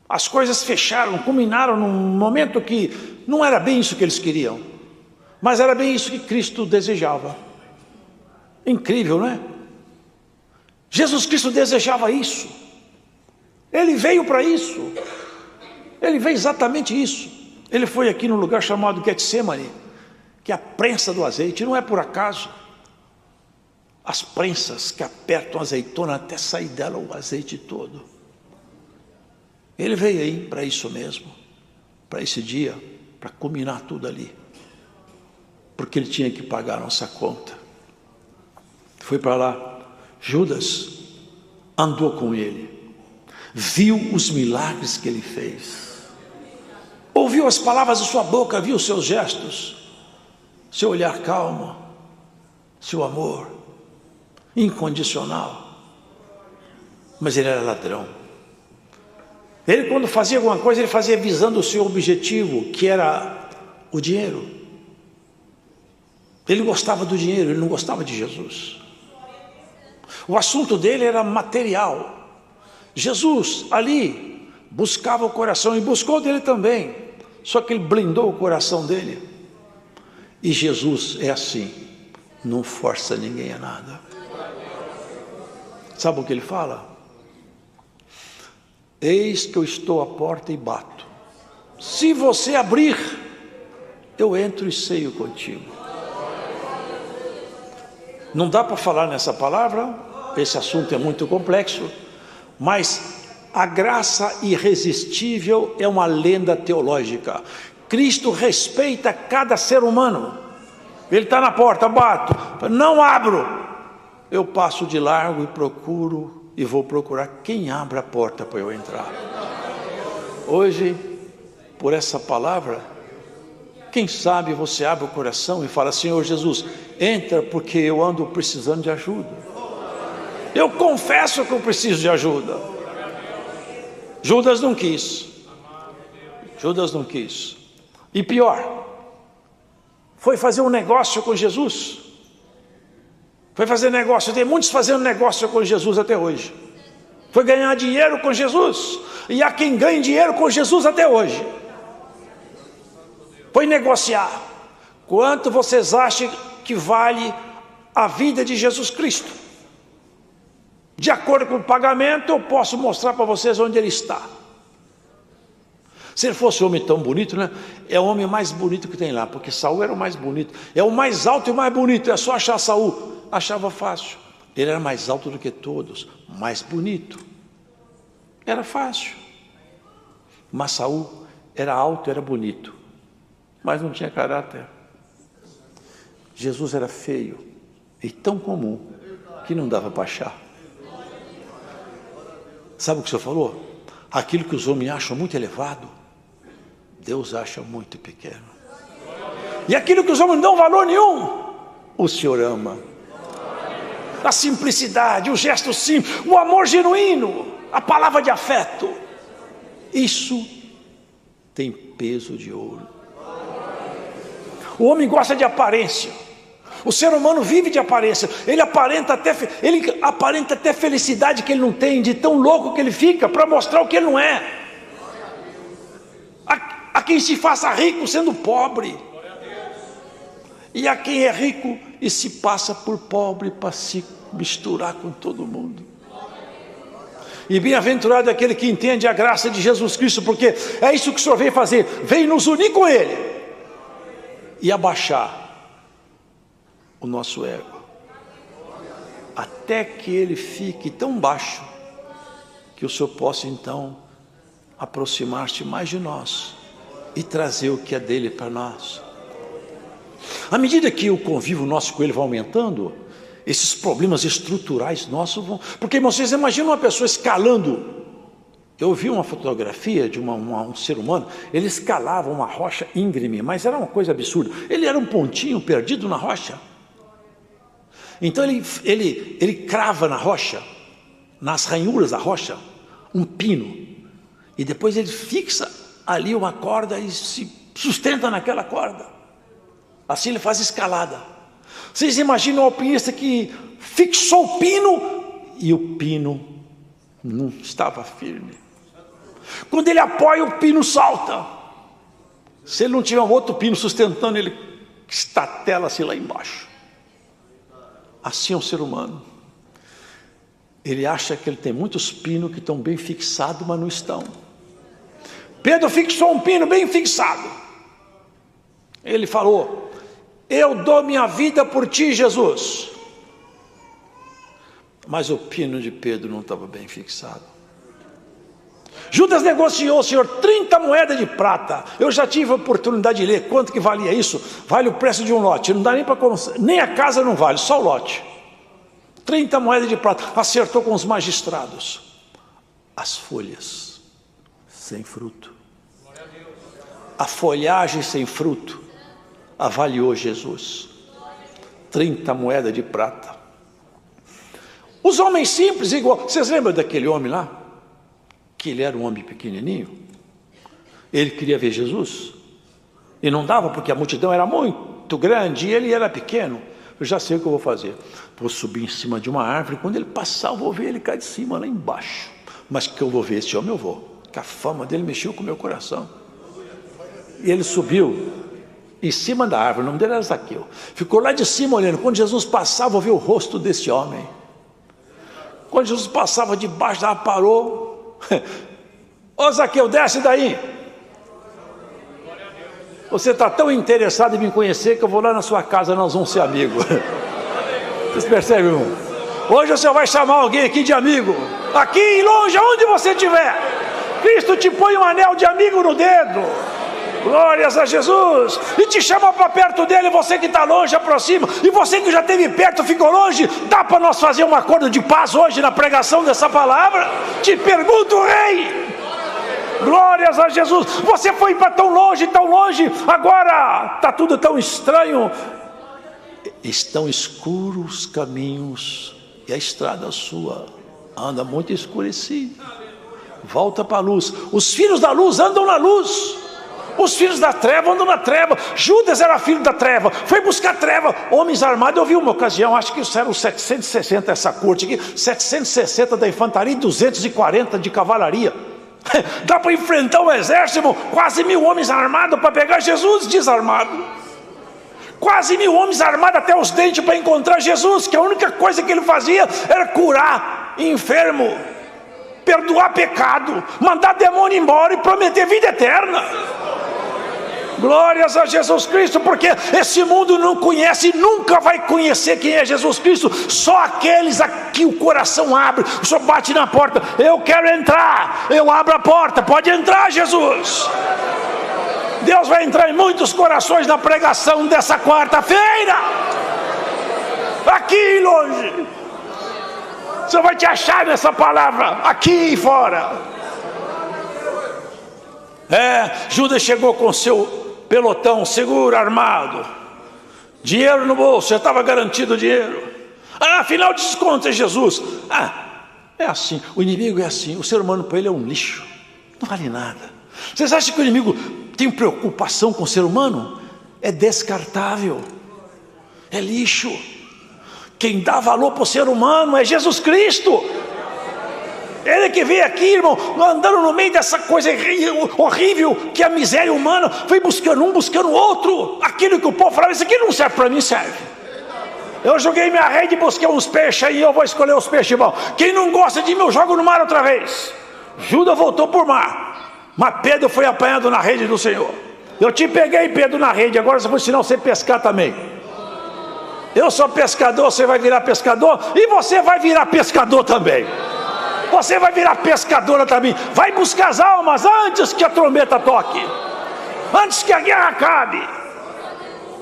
As coisas fecharam, culminaram num momento que não era bem isso que eles queriam, mas era bem isso que Cristo desejava. Incrível, não é? Jesus Cristo desejava isso. Ele veio para isso. Ele veio exatamente isso. Ele foi aqui no lugar chamado Getsemane, que é a prensa do azeite. Não é por acaso. As prensas que apertam a azeitona até sair dela o azeite todo. Ele veio aí para isso mesmo, para esse dia, para culminar tudo ali, porque ele tinha que pagar a nossa conta. Foi para lá. Judas andou com ele, viu os milagres que ele fez, ouviu as palavras de sua boca, viu os seus gestos, seu olhar calmo, seu amor incondicional. Mas ele era ladrão. Ele, quando fazia alguma coisa, ele fazia visando o seu objetivo, que era o dinheiro. Ele gostava do dinheiro, ele não gostava de Jesus. O assunto dele era material. Jesus ali buscava o coração, e buscou dele também, só que ele blindou o coração dele. E Jesus é assim, não força ninguém a nada. Sabe o que ele fala? Eis que eu estou à porta e bato. Se você abrir, eu entro e ceio contigo. Não dá para falar nessa palavra, esse assunto é muito complexo, mas a graça irresistível é uma lenda teológica. Cristo respeita cada ser humano. Ele está na porta, bato, não abro, eu passo de largo e procuro, e vou procurar quem abre a porta para eu entrar. Hoje, por essa palavra, quem sabe você abre o coração e fala: Senhor Jesus, entra, porque eu ando precisando de ajuda. Eu confesso que eu preciso de ajuda. Judas não quis. Judas não quis. E pior, foi fazer um negócio com Jesus. Foi fazer negócio, tem muitos fazendo negócio com Jesus até hoje. Foi ganhar dinheiro com Jesus. E há quem ganhe dinheiro com Jesus até hoje. Foi negociar. Quanto vocês acham que vale a vida de Jesus Cristo? De acordo com o pagamento, eu posso mostrar para vocês onde ele está. Se ele fosse um homem tão bonito, né? É o homem mais bonito que tem lá, porque Saul era o mais bonito. É o mais alto e o mais bonito, é só achar Saul. Achava fácil. Ele era mais alto do que todos, mais bonito. Era fácil. Mas Saul era alto, era bonito, mas não tinha caráter. Jesus era feio e tão comum que não dava para achar. Sabe o que o Senhor falou? Aquilo que os homens acham muito elevado, Deus acha muito pequeno. E aquilo que os homens não dão valor nenhum, o Senhor ama. A simplicidade, o gesto simples, o amor genuíno, a palavra de afeto, isso tem peso de ouro. O homem gosta de aparência. O ser humano vive de aparência. Ele aparenta até felicidade que ele não tem, de tão louco que ele fica, para mostrar o que ele não é. Há quem se faça rico sendo pobre, e há quem é rico e se passa por pobre para se misturar com todo mundo. E bem-aventurado é aquele que entende a graça de Jesus Cristo, porque é isso que o Senhor veio fazer, veio nos unir com Ele e abaixar o nosso ego, até que ele fique tão baixo que o Senhor possa então aproximar-se mais de nós e trazer o que é dele para nós. À medida que o convívio nosso com ele vai aumentando, esses problemas estruturais nossos vão... Porque, irmãos, vocês imaginam uma pessoa escalando. Eu vi uma fotografia de um ser humano, ele escalava uma rocha íngreme, mas era uma coisa absurda. Ele era um pontinho perdido na rocha. Então ele crava na rocha, nas ranhuras da rocha, um pino. E depois ele fixa ali uma corda e se sustenta naquela corda. Assim ele faz escalada. Vocês imaginam o alpinista que fixou o pino e o pino não estava firme. Quando ele apoia, o pino salta. Se ele não tiver um outro pino sustentando, ele estatela-se lá embaixo. Assim é o ser humano. Ele acha que ele tem muitos pinos que estão bem fixados, mas não estão. Pedro fixou um pino bem fixado. Ele falou: eu dou minha vida por ti, Jesus. Mas o pino de Pedro não estava bem fixado. Judas negociou, Senhor, 30 moedas de prata. Eu já tive a oportunidade de ler quanto que valia isso. Vale o preço de um lote. Não dá nem para... Nem a casa não vale, só o lote. 30 moedas de prata. Acertou com os magistrados. As folhas sem fruto. A folhagem sem fruto avaliou Jesus. 30 moedas de prata. Os homens simples, igual... Vocês lembram daquele homem lá? Que ele era um homem pequenininho. Ele queria ver Jesus. E não dava porque a multidão era muito grande e ele era pequeno. Eu já sei o que eu vou fazer. Vou subir em cima de uma árvore. Quando ele passar, eu vou ver ele cá de cima, lá embaixo. Mas que eu vou ver esse homem, eu vou. Que a fama dele mexeu com o meu coração. E ele subiu em cima da árvore. O nome dele era Zaqueu. Ficou lá de cima olhando. Quando Jesus passava, eu vou ver o rosto desse homem. Quando Jesus passava debaixo da árvore, parou. Ô Zaqueu, desce daí. Você está tão interessado em me conhecer que eu vou lá na sua casa, nós vamos ser amigos. Vocês percebem, irmão? Hoje você vai chamar alguém aqui de amigo. Aqui, longe, aonde você estiver, Cristo te põe um anel de amigo no dedo. Glórias a Jesus. E te chama para perto dele. Você que está longe, aproxima. E você que já esteve perto, ficou longe. Dá para nós fazer um acordo de paz hoje na pregação dessa palavra? Te pergunto, rei. Glórias a Jesus. Você foi para tão longe, agora está tudo tão estranho. Estão escuros os caminhos e a estrada sua anda muito escurecida. Volta para a luz. Os filhos da luz andam na luz. Os filhos da treva andam na treva. Judas era filho da treva, foi buscar treva. Homens armados, eu vi uma ocasião, acho que isso era os 760, essa corte aqui, 760 da infantaria e 240 de cavalaria. Dá para enfrentar um exército, quase 1000 homens armados para pegar Jesus desarmado. Quase 1000 homens armados até os dentes para encontrar Jesus, que a única coisa que ele fazia era curar enfermo, perdoar pecado, mandar demônio embora e prometer vida eterna. Glórias a Jesus Cristo, porque esse mundo não conhece e nunca vai conhecer quem é Jesus Cristo. Só aqueles a que o coração abre. O Senhor bate na porta: eu quero entrar. Eu abro a porta, pode entrar, Jesus. Deus vai entrar em muitos corações na pregação dessa quarta-feira. Aqui longe, você vai te achar nessa palavra, aqui e fora. Judas chegou com seu pelotão seguro, armado, dinheiro no bolso, já estava garantido o dinheiro. Afinal de contas é Jesus. É assim, o inimigo é assim. O ser humano para ele é um lixo, não vale nada. Vocês acham que o inimigo tem preocupação com o ser humano? É descartável, é lixo. Quem dá valor para o ser humano é Jesus Cristo. Ele que veio aqui, irmão, andando no meio dessa coisa horrível que é a miséria humana, foi buscando um, buscando outro. Aquilo que o povo falava, isso aqui não serve para mim, serve. Eu joguei minha rede e busquei uns peixes aí, eu vou escolher os peixes bons. Quem não gosta de mim, eu jogo no mar outra vez. Judas voltou por mar, mas Pedro foi apanhado na rede do Senhor. Eu te peguei, Pedro, na rede, agora eu vou ensinar você a pescar também. Eu sou pescador, você vai virar pescador, e você vai virar pescador também. Você vai virar pescadora também. Vai buscar as almas antes que a trombeta toque, antes que a guerra acabe.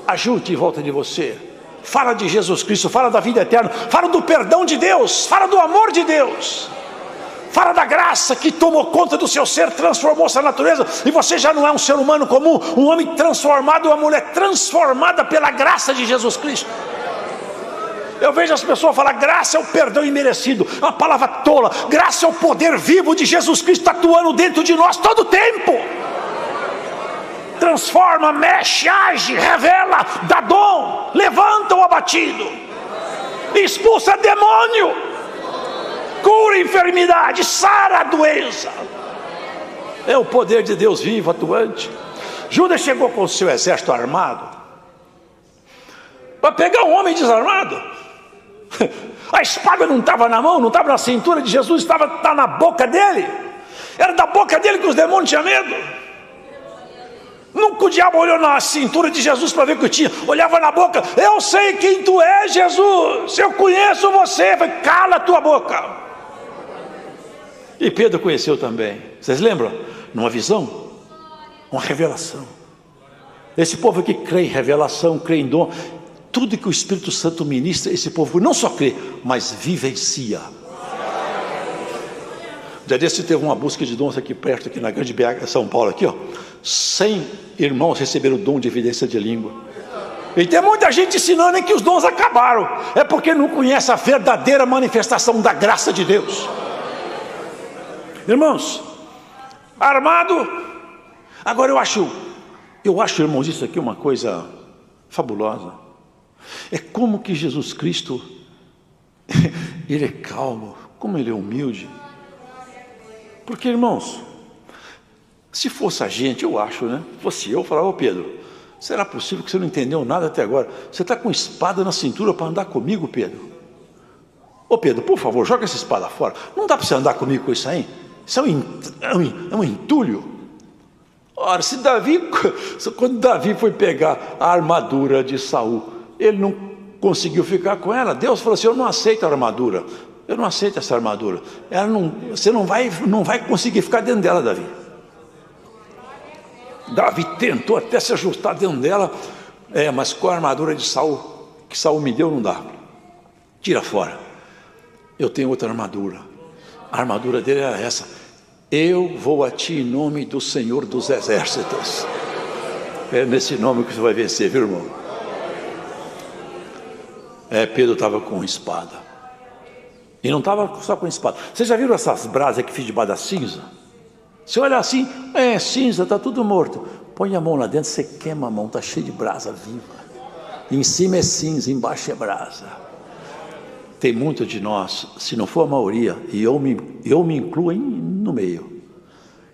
Ajude em volta de você. Fala de Jesus Cristo, fala da vida eterna, fala do perdão de Deus, fala do amor de Deus, fala da graça que tomou conta do seu ser, transformou sua natureza, e você já não é um ser humano comum, um homem transformado, uma mulher transformada pela graça de Jesus Cristo. Eu vejo as pessoas falar, graça é o perdão imerecido, é uma palavra tola. Graça é o poder vivo de Jesus Cristo atuando dentro de nós todo o tempo. Transforma, mexe, age, revela, dá dom, levanta o abatido, expulsa demônio, cura enfermidade, sara a doença. É o poder de Deus vivo, atuante. Judas chegou com o seu exército armado para pegar um homem desarmado. A espada não estava na mão, não estava na cintura de Jesus, estava na boca dele. Era da boca dele que os demônios tinham medo. Nunca o diabo olhou na cintura de Jesus para ver o que tinha, olhava na boca. Eu sei quem tu és, Jesus, eu conheço você. Falei, cala a tua boca. E Pedro conheceu também. Vocês lembram? Numa visão, uma revelação. Esse povo aqui crê em revelação, crê em dom. Tudo que o Espírito Santo ministra, esse povo não só crê, mas vivencia. Já desse teve uma busca de dons aqui perto, aqui na grande BH, São Paulo, aqui, ó. 100 irmãos receberam o dom de evidência de língua. E tem muita gente ensinando em que os dons acabaram. É porque não conhece a verdadeira manifestação da graça de Deus. Irmãos, armado. Agora eu acho, irmãos, isso aqui é uma coisa fabulosa. É como que Jesus Cristo, ele é calmo, como ele é humilde. Porque, irmãos, se fosse a gente, eu acho, né? Fosse eu falava, ô Pedro, será possível que você não entendeu nada até agora? Você está com espada na cintura para andar comigo, Pedro? Ô Pedro, por favor, joga essa espada fora. Não dá para você andar comigo com isso aí? Isso é um entulho. Ora, quando Davi foi pegar a armadura de Saul, ele não conseguiu ficar com ela. Deus falou assim, eu não aceito a armadura. Eu não aceito essa armadura. Você não vai conseguir ficar dentro dela, Davi. Davi tentou até se ajustar dentro dela. Mas com a armadura de Saul, que Saul me deu, não dá. Tira fora. Eu tenho outra armadura. A armadura dele era essa. Eu vou a ti em nome do Senhor dos Exércitos. É nesse nome que você vai vencer, viu, irmão? Pedro estava com espada. E não estava só com espada. Vocês já viram essas brasas que fiz debaixo da cinza? Você olha assim, cinza, está tudo morto. Põe a mão lá dentro, você queima a mão, está cheio de brasa viva. Em cima é cinza, embaixo é brasa. Tem muito de nós, se não for a maioria, e eu me incluo no meio,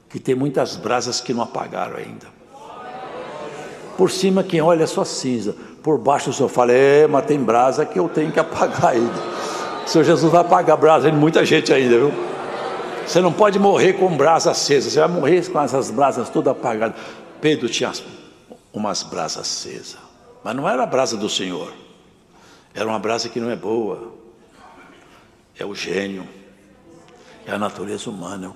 que tem muitas brasas que não apagaram ainda. Por cima quem olha é só cinza, por baixo o Senhor fala, mas tem brasa que eu tenho que apagar ainda. O Senhor Jesus vai apagar a brasa de muita gente ainda, viu? Você não pode morrer com brasa acesa, você vai morrer com essas brasas todas apagadas. Pedro tinha umas brasas acesas, mas não era a brasa do Senhor, era uma brasa que não é boa, é o gênio, é a natureza humana,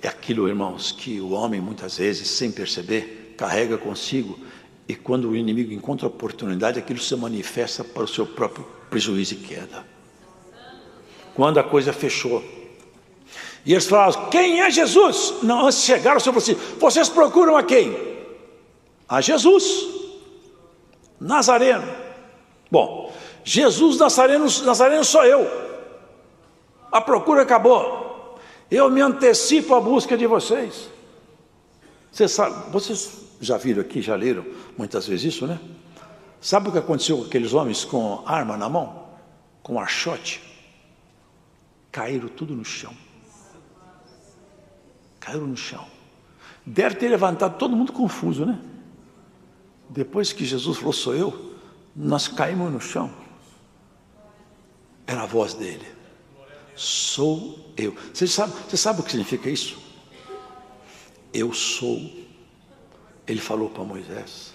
é aquilo, irmãos, que o homem muitas vezes, sem perceber, carrega consigo, e quando o inimigo encontra oportunidade, aquilo se manifesta para o seu próprio prejuízo e queda. Quando a coisa fechou, e eles falaram, quem é Jesus? Não, antes chegaram, o Senhor falou assim, vocês procuram a quem? A Jesus Nazareno. Bom, Jesus Nazareno sou eu. A procura acabou. Eu me antecipo à busca de vocês. Vocês já viram aqui, já leram muitas vezes isso, né? Sabe o que aconteceu com aqueles homens com arma na mão? Com archote? caíram tudo no chão. Caíram no chão. Deve ter levantado todo mundo confuso, né? Depois que Jesus falou, sou eu, nós caímos no chão. Era a voz dele. Sou eu. Você sabe o que significa isso? Eu sou. Ele falou para Moisés.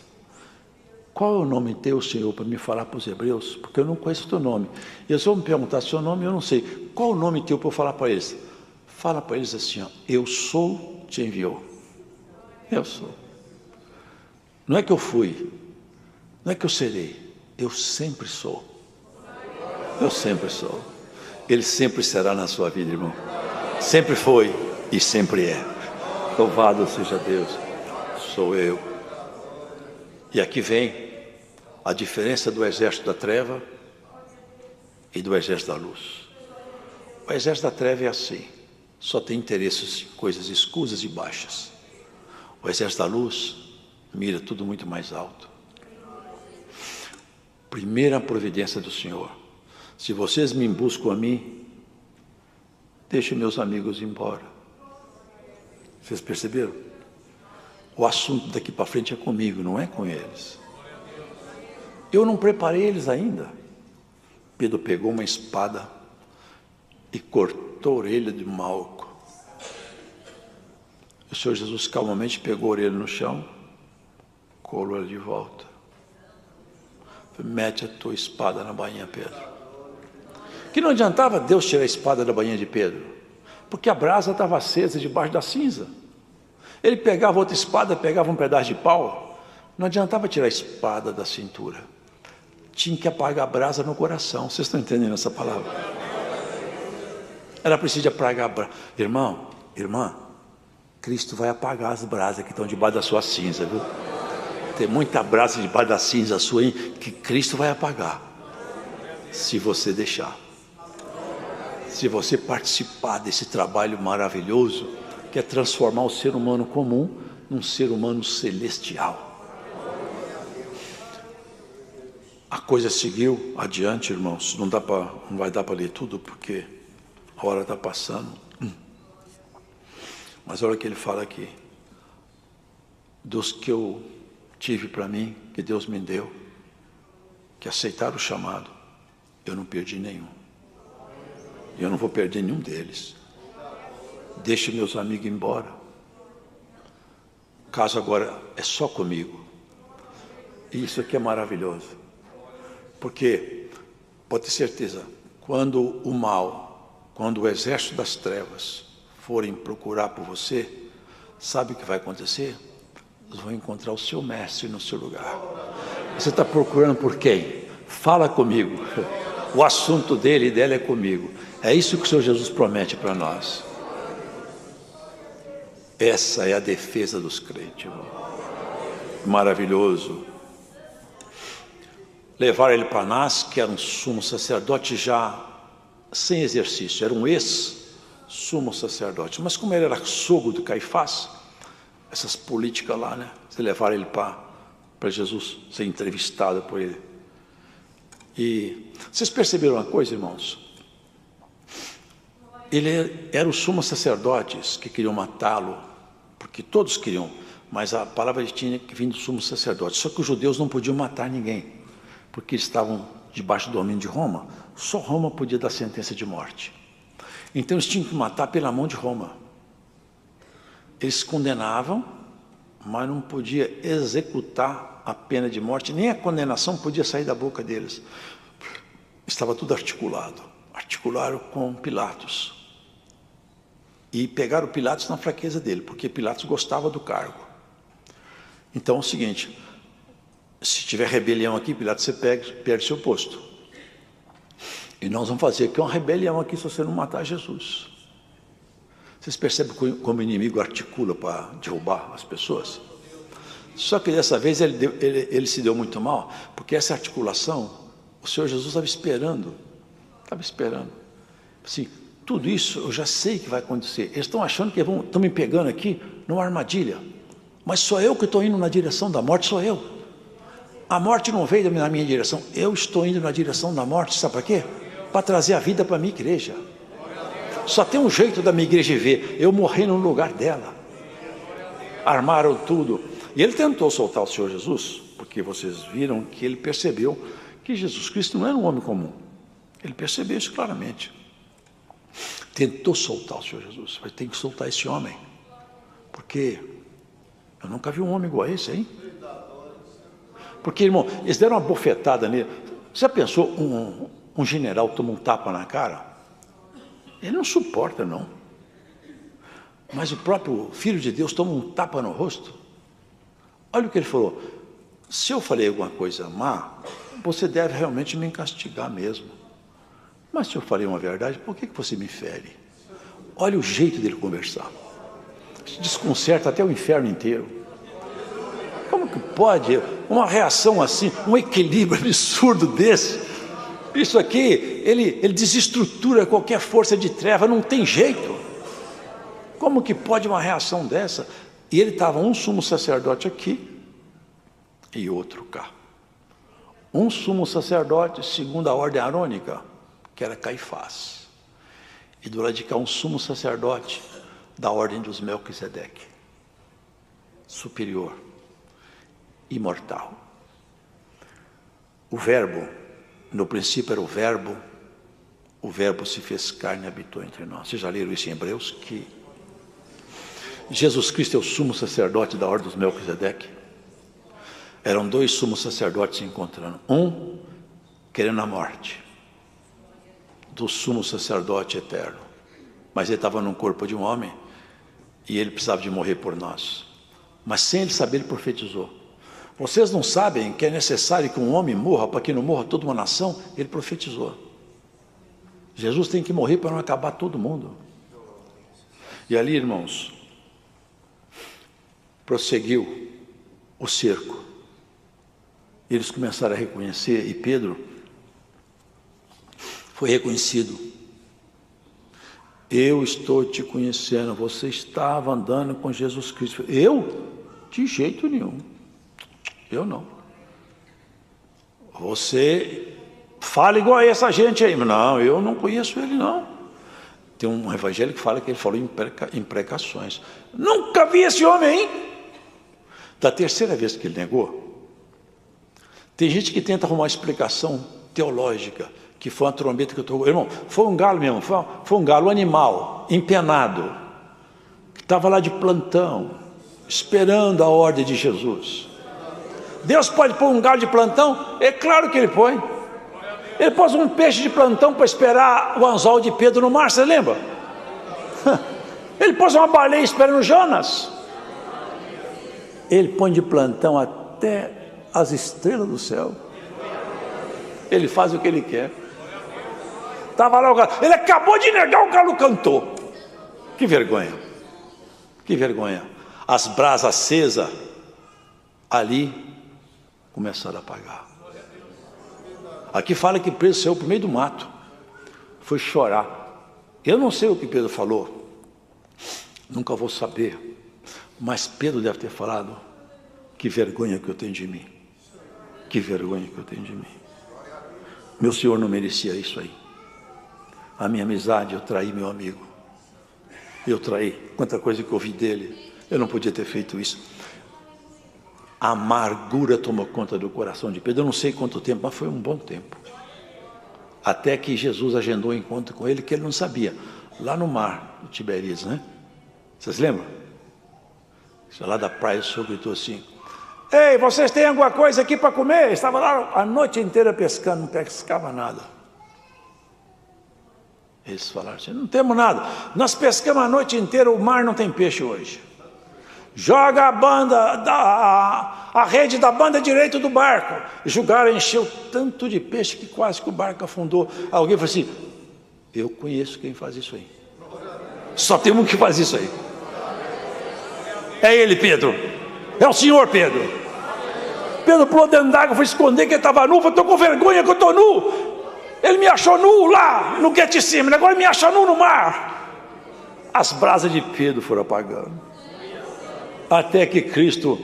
Qual é o nome teu, Senhor, para me falar para os hebreus? Porque eu não conheço o teu nome. E eles vão me perguntar seu nome, eu não sei. Qual é o nome teu para eu falar para eles? Fala para eles assim, ó, eu sou, te enviou. Eu sou. Não é que eu fui, não é que eu serei, eu sempre sou. Eu sempre sou. Ele sempre será na sua vida, irmão. Sempre foi e sempre é. Louvado seja Deus. Sou eu. E aqui vem a diferença do exército da treva e do exército da luz. O exército da treva é assim, só tem interesses em coisas escusas e baixas. O exército da luz mira tudo muito mais alto. Primeira providência do Senhor. Se vocês me buscam a mim, deixem meus amigos embora. Vocês perceberam? O assunto daqui para frente é comigo, não é com eles. Eu não preparei eles ainda. Pedro pegou uma espada e cortou a orelha de Malco. O Senhor Jesus calmamente pegou a orelha no chão, colou ela de volta. Mete a tua espada na bainha, Pedro. Que não adiantava Deus tirar a espada da bainha de Pedro, porque a brasa estava acesa debaixo da cinza. Ele pegava outra espada, pegava um pedaço de pau, não adiantava tirar a espada da cintura. Tinha que apagar a brasa no coração. Vocês estão entendendo essa palavra? Era preciso apagar a brasa. Irmão, irmã, Cristo vai apagar as brasas que estão debaixo da sua cinza, viu? Tem muita brasa debaixo da cinza sua aí, que Cristo vai apagar, se você deixar. Se você participar desse trabalho maravilhoso, que é transformar o ser humano comum num ser humano celestial. A coisa seguiu adiante, irmãos. Não vai dar para ler tudo, porque a hora está passando. Mas olha o que ele fala aqui. Dos que eu tive para mim, que Deus me deu, que aceitaram o chamado, eu não perdi nenhum. E eu não vou perder nenhum deles. Deixe meus amigos embora. O caso agora é só comigo. E isso aqui é maravilhoso. Porque, pode ter certeza, quando o mal, quando o exército das trevas forem procurar por você, sabe o que vai acontecer? Eles vão encontrar o seu mestre no seu lugar. Você está procurando por quem? Fala comigo. O assunto dele e dela é comigo. É isso que o Senhor Jesus promete para nós. Essa é a defesa dos crentes, irmão. Maravilhoso. Levaram ele para Anás, que era um sumo sacerdote já sem exercício, era um ex-sumo sacerdote. Mas como ele era sogro de Caifás, essas políticas lá, né? Você levaram ele para Jesus ser entrevistado por ele. E vocês perceberam uma coisa, irmãos? Ele era o sumo sacerdotes que queriam matá-lo, porque todos queriam, mas a palavra tinha que vir do sumo sacerdote. Só que os judeus não podiam matar ninguém, porque eles estavam debaixo do domínio de Roma. Só Roma podia dar sentença de morte. Então eles tinham que matar pela mão de Roma. Eles condenavam, mas não podia executar a pena de morte, nem a condenação podia sair da boca deles. Estava tudo articulado. Articularam com Pilatos. E pegaram Pilatos na fraqueza dele, porque Pilatos gostava do cargo. Então é o seguinte, se tiver rebelião aqui, Pilatos, você perde seu posto. E nós vamos fazer aqui uma rebelião aqui se você não matar Jesus. Vocês percebem como o inimigo articula para derrubar as pessoas? Só que dessa vez ele se deu muito mal, porque essa articulação, o Senhor Jesus estava esperando. Assim, tudo isso eu já sei que vai acontecer. Eles estão achando que estão me pegando aqui numa armadilha. Mas sou eu que estou indo na direção da morte, sou eu. A morte não veio na minha direção, eu estou indo na direção da morte, sabe para quê? Para trazer a vida para a minha igreja. só tem um jeito da minha igreja ver, eu morri no lugar dela. Armaram tudo. E ele tentou soltar o Senhor Jesus, porque vocês viram que ele percebeu que Jesus Cristo não era um homem comum. Ele percebeu isso claramente. Tentou soltar o Senhor Jesus, mas tem que soltar esse homem, porque eu nunca vi um homem igual a esse, hein? Porque, irmão, eles deram uma bofetada nele. Você já pensou, um general toma um tapa na cara? Ele não suporta, não. Mas o próprio Filho de Deus toma um tapa no rosto. Olha o que ele falou: se eu falei alguma coisa má, você deve realmente me castigar mesmo. Mas se eu falei uma verdade, por que você me fere? Olha o jeito dele conversar. Desconcerta até o inferno inteiro. Como que pode uma reação assim, um equilíbrio absurdo desse? Isso aqui, ele desestrutura qualquer força de treva, não tem jeito. Como que pode uma reação dessa? E ele estava um sumo sacerdote aqui e outro cá. Um sumo sacerdote segundo a ordem arônica, que era Caifás. E do lado de cá um sumo sacerdote da ordem dos Melquisedeque, superior, imortal. O verbo, no princípio era o verbo se fez carne e habitou entre nós. Vocês já leram isso em Hebreus? Que Jesus Cristo é o sumo sacerdote da ordem dos Melquisedeque. Eram dois sumos sacerdotes se encontrando, um querendo a morte do sumo sacerdote eterno, mas ele estava num corpo de um homem e ele precisava de morrer por nós, mas sem ele saber, ele profetizou. Vocês não sabem que é necessário que um homem morra para que não morra toda uma nação? Ele profetizou. Jesus tem que morrer para não acabar todo mundo. E ali, irmãos, prosseguiu o cerco. Eles começaram a reconhecer, e Pedro foi reconhecido. Eu estou te conhecendo, você estava andando com Jesus Cristo. Eu? De jeito nenhum. Eu não. Você fala igual a essa gente aí. Não, eu não conheço ele, não. Tem um evangelho que fala que ele falou imprecações. Nunca vi esse homem, hein? Da terceira vez que ele negou, tem gente que tenta arrumar uma explicação teológica, que foi uma trombeta que eu estou... Irmão, foi um galo mesmo, foi um galo animal, empenado, que estava lá de plantão, esperando a ordem de Jesus. Deus pode pôr um galo de plantão? É claro que ele põe. Ele pôs um peixe de plantão para esperar o anzol de Pedro no mar, você lembra? Ele pôs uma baleia esperando Jonas. Ele põe de plantão até as estrelas do céu. Ele faz o que ele quer. Estava lá o galo, ele acabou de negar, o galo cantou. Que vergonha, que vergonha. As brasas acesas ali começaram a apagar. Aqui fala que Pedro saiu para o meio do mato, foi chorar. Eu não sei o que Pedro falou, nunca vou saber, mas Pedro deve ter falado: que vergonha que eu tenho de mim, que vergonha que eu tenho de mim. Meu Senhor não merecia isso aí. A minha amizade, eu traí meu amigo, eu traí, quanta coisa que eu ouvi dele, eu não podia ter feito isso. A amargura tomou conta do coração de Pedro, eu não sei quanto tempo, mas foi um bom tempo, até que Jesus agendou um encontro com ele, que ele não sabia, lá no mar do Tiberíades, né? Vocês lembram? Lá da praia, o Senhor gritou assim: ei, vocês têm alguma coisa aqui para comer? Estava lá a noite inteira pescando, não pescava nada. Eles falaram assim: não temos nada, nós pescamos a noite inteira, o mar não tem peixe hoje. Joga a rede da banda direita do barco. Jogaram, encheu tanto de peixe que quase que o barco afundou. Alguém falou assim: eu conheço quem faz isso aí. Só tem um que faz isso aí. É ele, Pedro. É o Senhor, Pedro. Pedro pulou dentro d'água, foi esconder que ele estava nu. Estou com vergonha que eu estou nu. Ele me achou nu lá no Getsemane, agora me acha nu no mar. As brasas de Pedro foram apagando, até que Cristo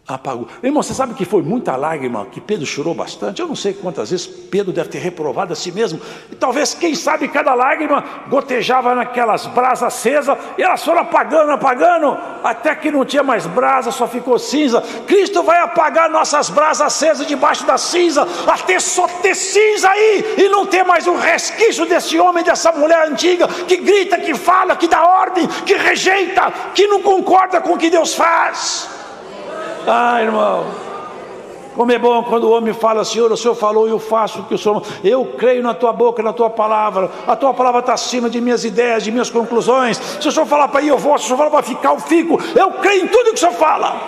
apagou. Irmão, você sabe que foi muita lágrima, que Pedro chorou bastante? Eu não sei quantas vezes Pedro deve ter reprovado a si mesmo. E talvez, quem sabe, cada lágrima gotejava naquelas brasas acesas, e elas foram apagando, apagando, até que não tinha mais brasa, só ficou cinza. Cristo vai apagar nossas brasas acesas debaixo da cinza, até só ter cinza aí, e não ter mais um resquício desse homem, dessa mulher antiga, que grita, que fala, que dá ordem, que rejeita, que não concorda com o que Deus faz. Ah, irmão, como é bom quando o homem fala: Senhor, o Senhor falou e eu faço o que o Senhor... Eu creio na tua boca, na tua palavra. A tua palavra está acima de minhas ideias, de minhas conclusões. Se o Senhor falar para ir, eu vou. Se o Senhor falar para ficar, eu fico. Eu creio em tudo que o Senhor fala.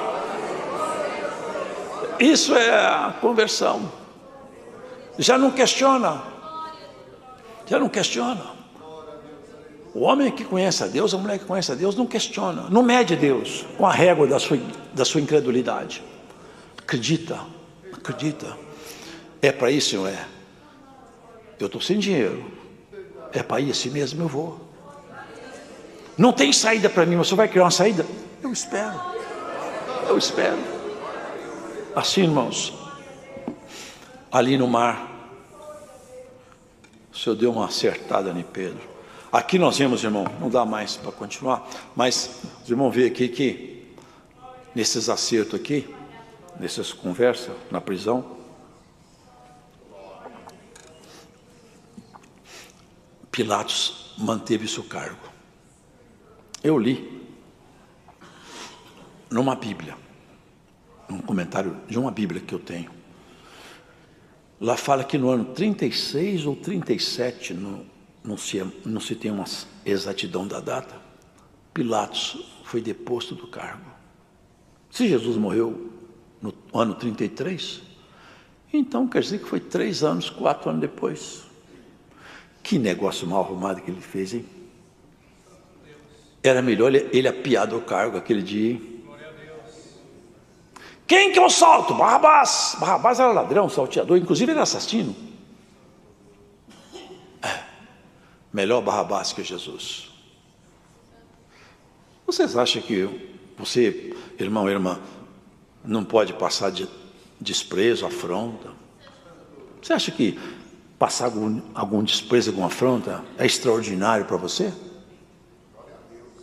Isso é a conversão. Já não questiona. Já não questiona. O homem que conhece a Deus, a mulher que conhece a Deus, não questiona, não mede Deus com a régua da sua incredulidade. Acredita, acredita. É para isso, Senhor? É. Eu estou sem dinheiro. É para ir assim mesmo, eu vou. Não tem saída para mim, mas você vai criar uma saída? Eu espero. Eu espero. Assim, irmãos, ali no mar, o Senhor deu uma acertada em Pedro. Aqui nós vemos, irmão, não dá mais para continuar, mas os irmãos veem aqui que nesses acertos aqui, nessas conversas na prisão, Pilatos manteve seu cargo. Eu li numa Bíblia, num comentário de uma Bíblia que eu tenho. Lá fala que no ano 36 ou 37, não se tem uma exatidão da data, Pilatos foi deposto do cargo. Se Jesus morreu no ano 33, então quer dizer que foi 3 anos, 4 anos depois. Que negócio mal arrumado que ele fez, hein? Era melhor ele apiar do cargo aquele dia, hein? Quem que eu solto? Barrabás. Barrabás era ladrão, salteador, inclusive era assassino. Melhor Barrabás que Jesus. Vocês acham que você, irmão, irmã, não pode passar de desprezo, afronta? Você acha que passar algum desprezo, alguma afronta é extraordinário para você?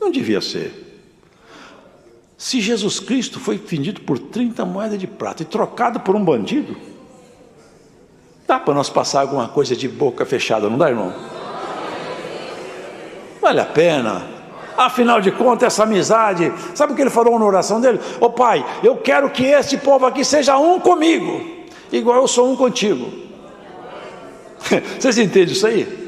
Não devia ser. Se Jesus Cristo foi vendido por 30 moedas de prata e trocado por um bandido, dá para nós passar alguma coisa de boca fechada, não dá, irmão? Vale a pena. Afinal de contas, essa amizade, sabe o que ele falou na oração dele? Ô Pai, eu quero que esse povo aqui seja um comigo, igual eu sou um contigo. Vocês entendem isso aí?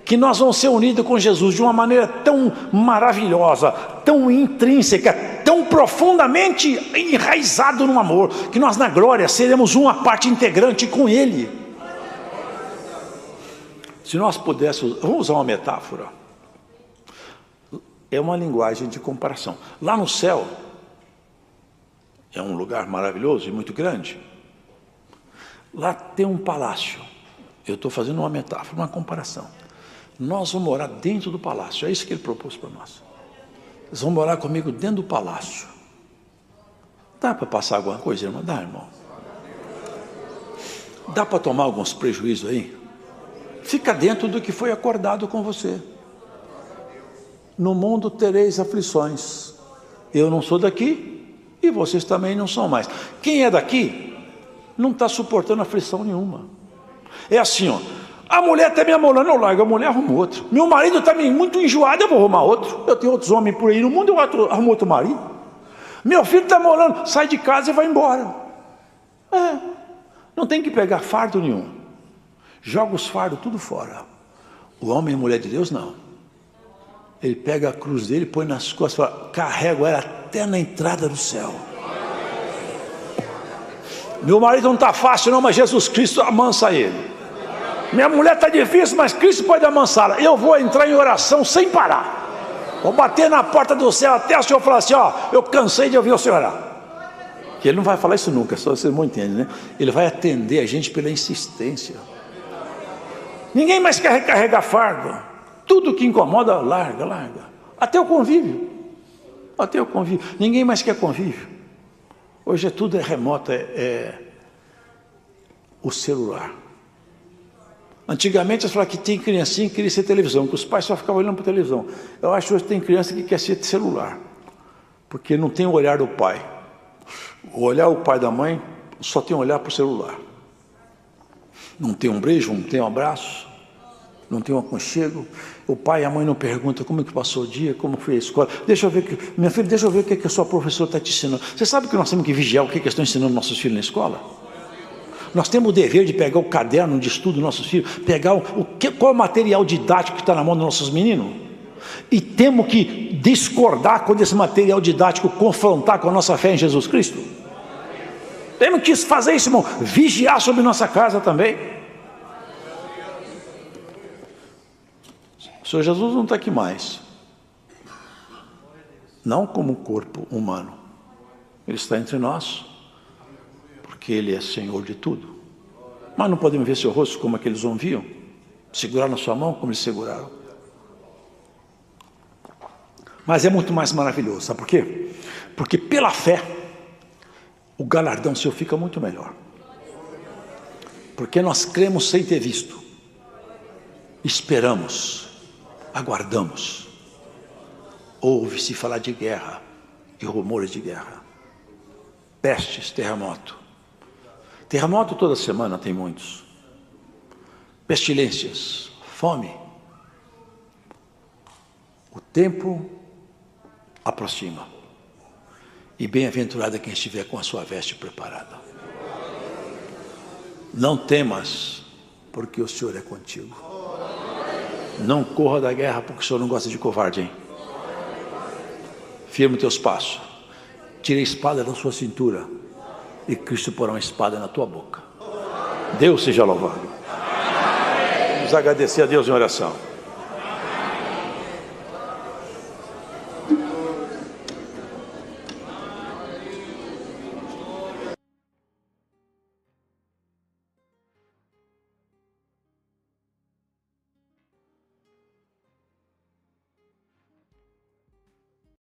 Que nós vamos ser unidos com Jesus de uma maneira tão maravilhosa, tão intrínseca, tão profundamente enraizado no amor, que nós na glória seremos uma parte integrante com Ele. Se nós pudéssemos, vamos usar uma metáfora, é uma linguagem de comparação. Lá no céu, é um lugar maravilhoso e muito grande, lá tem um palácio. Eu estou fazendo uma metáfora, uma comparação. Nós vamos morar dentro do palácio, é isso que ele propôs para nós. Vocês vão morar comigo dentro do palácio. Dá para passar alguma coisa, irmão? Dá, irmão. Dá para tomar alguns prejuízos aí? Fica dentro do que foi acordado com você. No mundo tereis aflições. Eu não sou daqui e vocês também não são mais. Quem é daqui não está suportando aflição nenhuma. É assim, ó. A mulher está me amolando, eu largo a mulher, arrumo outro. Meu marido está muito enjoado, eu vou arrumar outro. Eu tenho outros homens por aí no mundo, eu arrumo outro marido. Meu filho está amolando, sai de casa e vai embora. Não tem que pegar fardo nenhum. Joga os fardos tudo fora. O homem e a mulher de Deus, não. Ele pega a cruz dele, põe nas costas e fala, carrego ela até na entrada do céu. Meu marido não está fácil não, mas Jesus Cristo amansa ele. Minha mulher está difícil, mas Cristo pode amansá-la. Eu vou entrar em oração sem parar. Vou bater na porta do céu até o Senhor falar assim, ó, eu cansei de ouvir o Senhor orar. Que ele não vai falar isso nunca, só vocês não entendem, né? Ele vai atender a gente pela insistência. Ninguém mais quer recarregar fardo. Tudo que incomoda, larga, larga. Até o convívio. Até o convívio. Ninguém mais quer convívio. Hoje tudo é remoto, o celular. Antigamente, eles falavam que tem criancinha que queria ser televisão, que os pais só ficavam olhando para a televisão. Eu acho que hoje tem criança que quer ser celular, porque não tem o olhar do pai. O olhar do pai e da mãe só tem um olhar para o celular. Não tem um beijo, não tem um abraço, não tem um aconchego. O pai e a mãe não perguntam como é que passou o dia, como foi a escola. Deixa eu ver, minha filha, deixa eu ver o que a sua professora está te ensinando. Você sabe que nós temos que vigiar o que eles estão ensinando nossos filhos na escola? Nós temos o dever de pegar o caderno de estudo dos nossos filhos, pegar qual é o material didático que está na mão dos nossos meninos, e temos que discordar quando esse material didático confrontar com a nossa fé em Jesus Cristo. Temos que fazer isso, irmão, vigiar sobre nossa casa também. O Senhor Jesus não está aqui mais, não como um corpo humano, Ele está entre nós, porque Ele é Senhor de tudo. Mas não podemos ver seu rosto como aqueles homens viam, segurar na sua mão como eles seguraram. Mas é muito mais maravilhoso, sabe por quê? Porque pela fé, o galardão seu fica muito melhor. Porque nós cremos sem ter visto, esperamos, aguardamos. Ouve-se falar de guerra e rumores de guerra, pestes, terremoto. Terremoto toda semana tem muitos. Pestilências, fome. O tempo aproxima. E bem-aventurado é quem estiver com a sua veste preparada. Não temas, porque o Senhor é contigo. Não corra da guerra, porque o Senhor não gosta de covarde, hein? Firma teus passos. Tire a espada da sua cintura, e Cristo porá uma espada na tua boca. Deus seja louvado. Vamos agradecer a Deus em oração.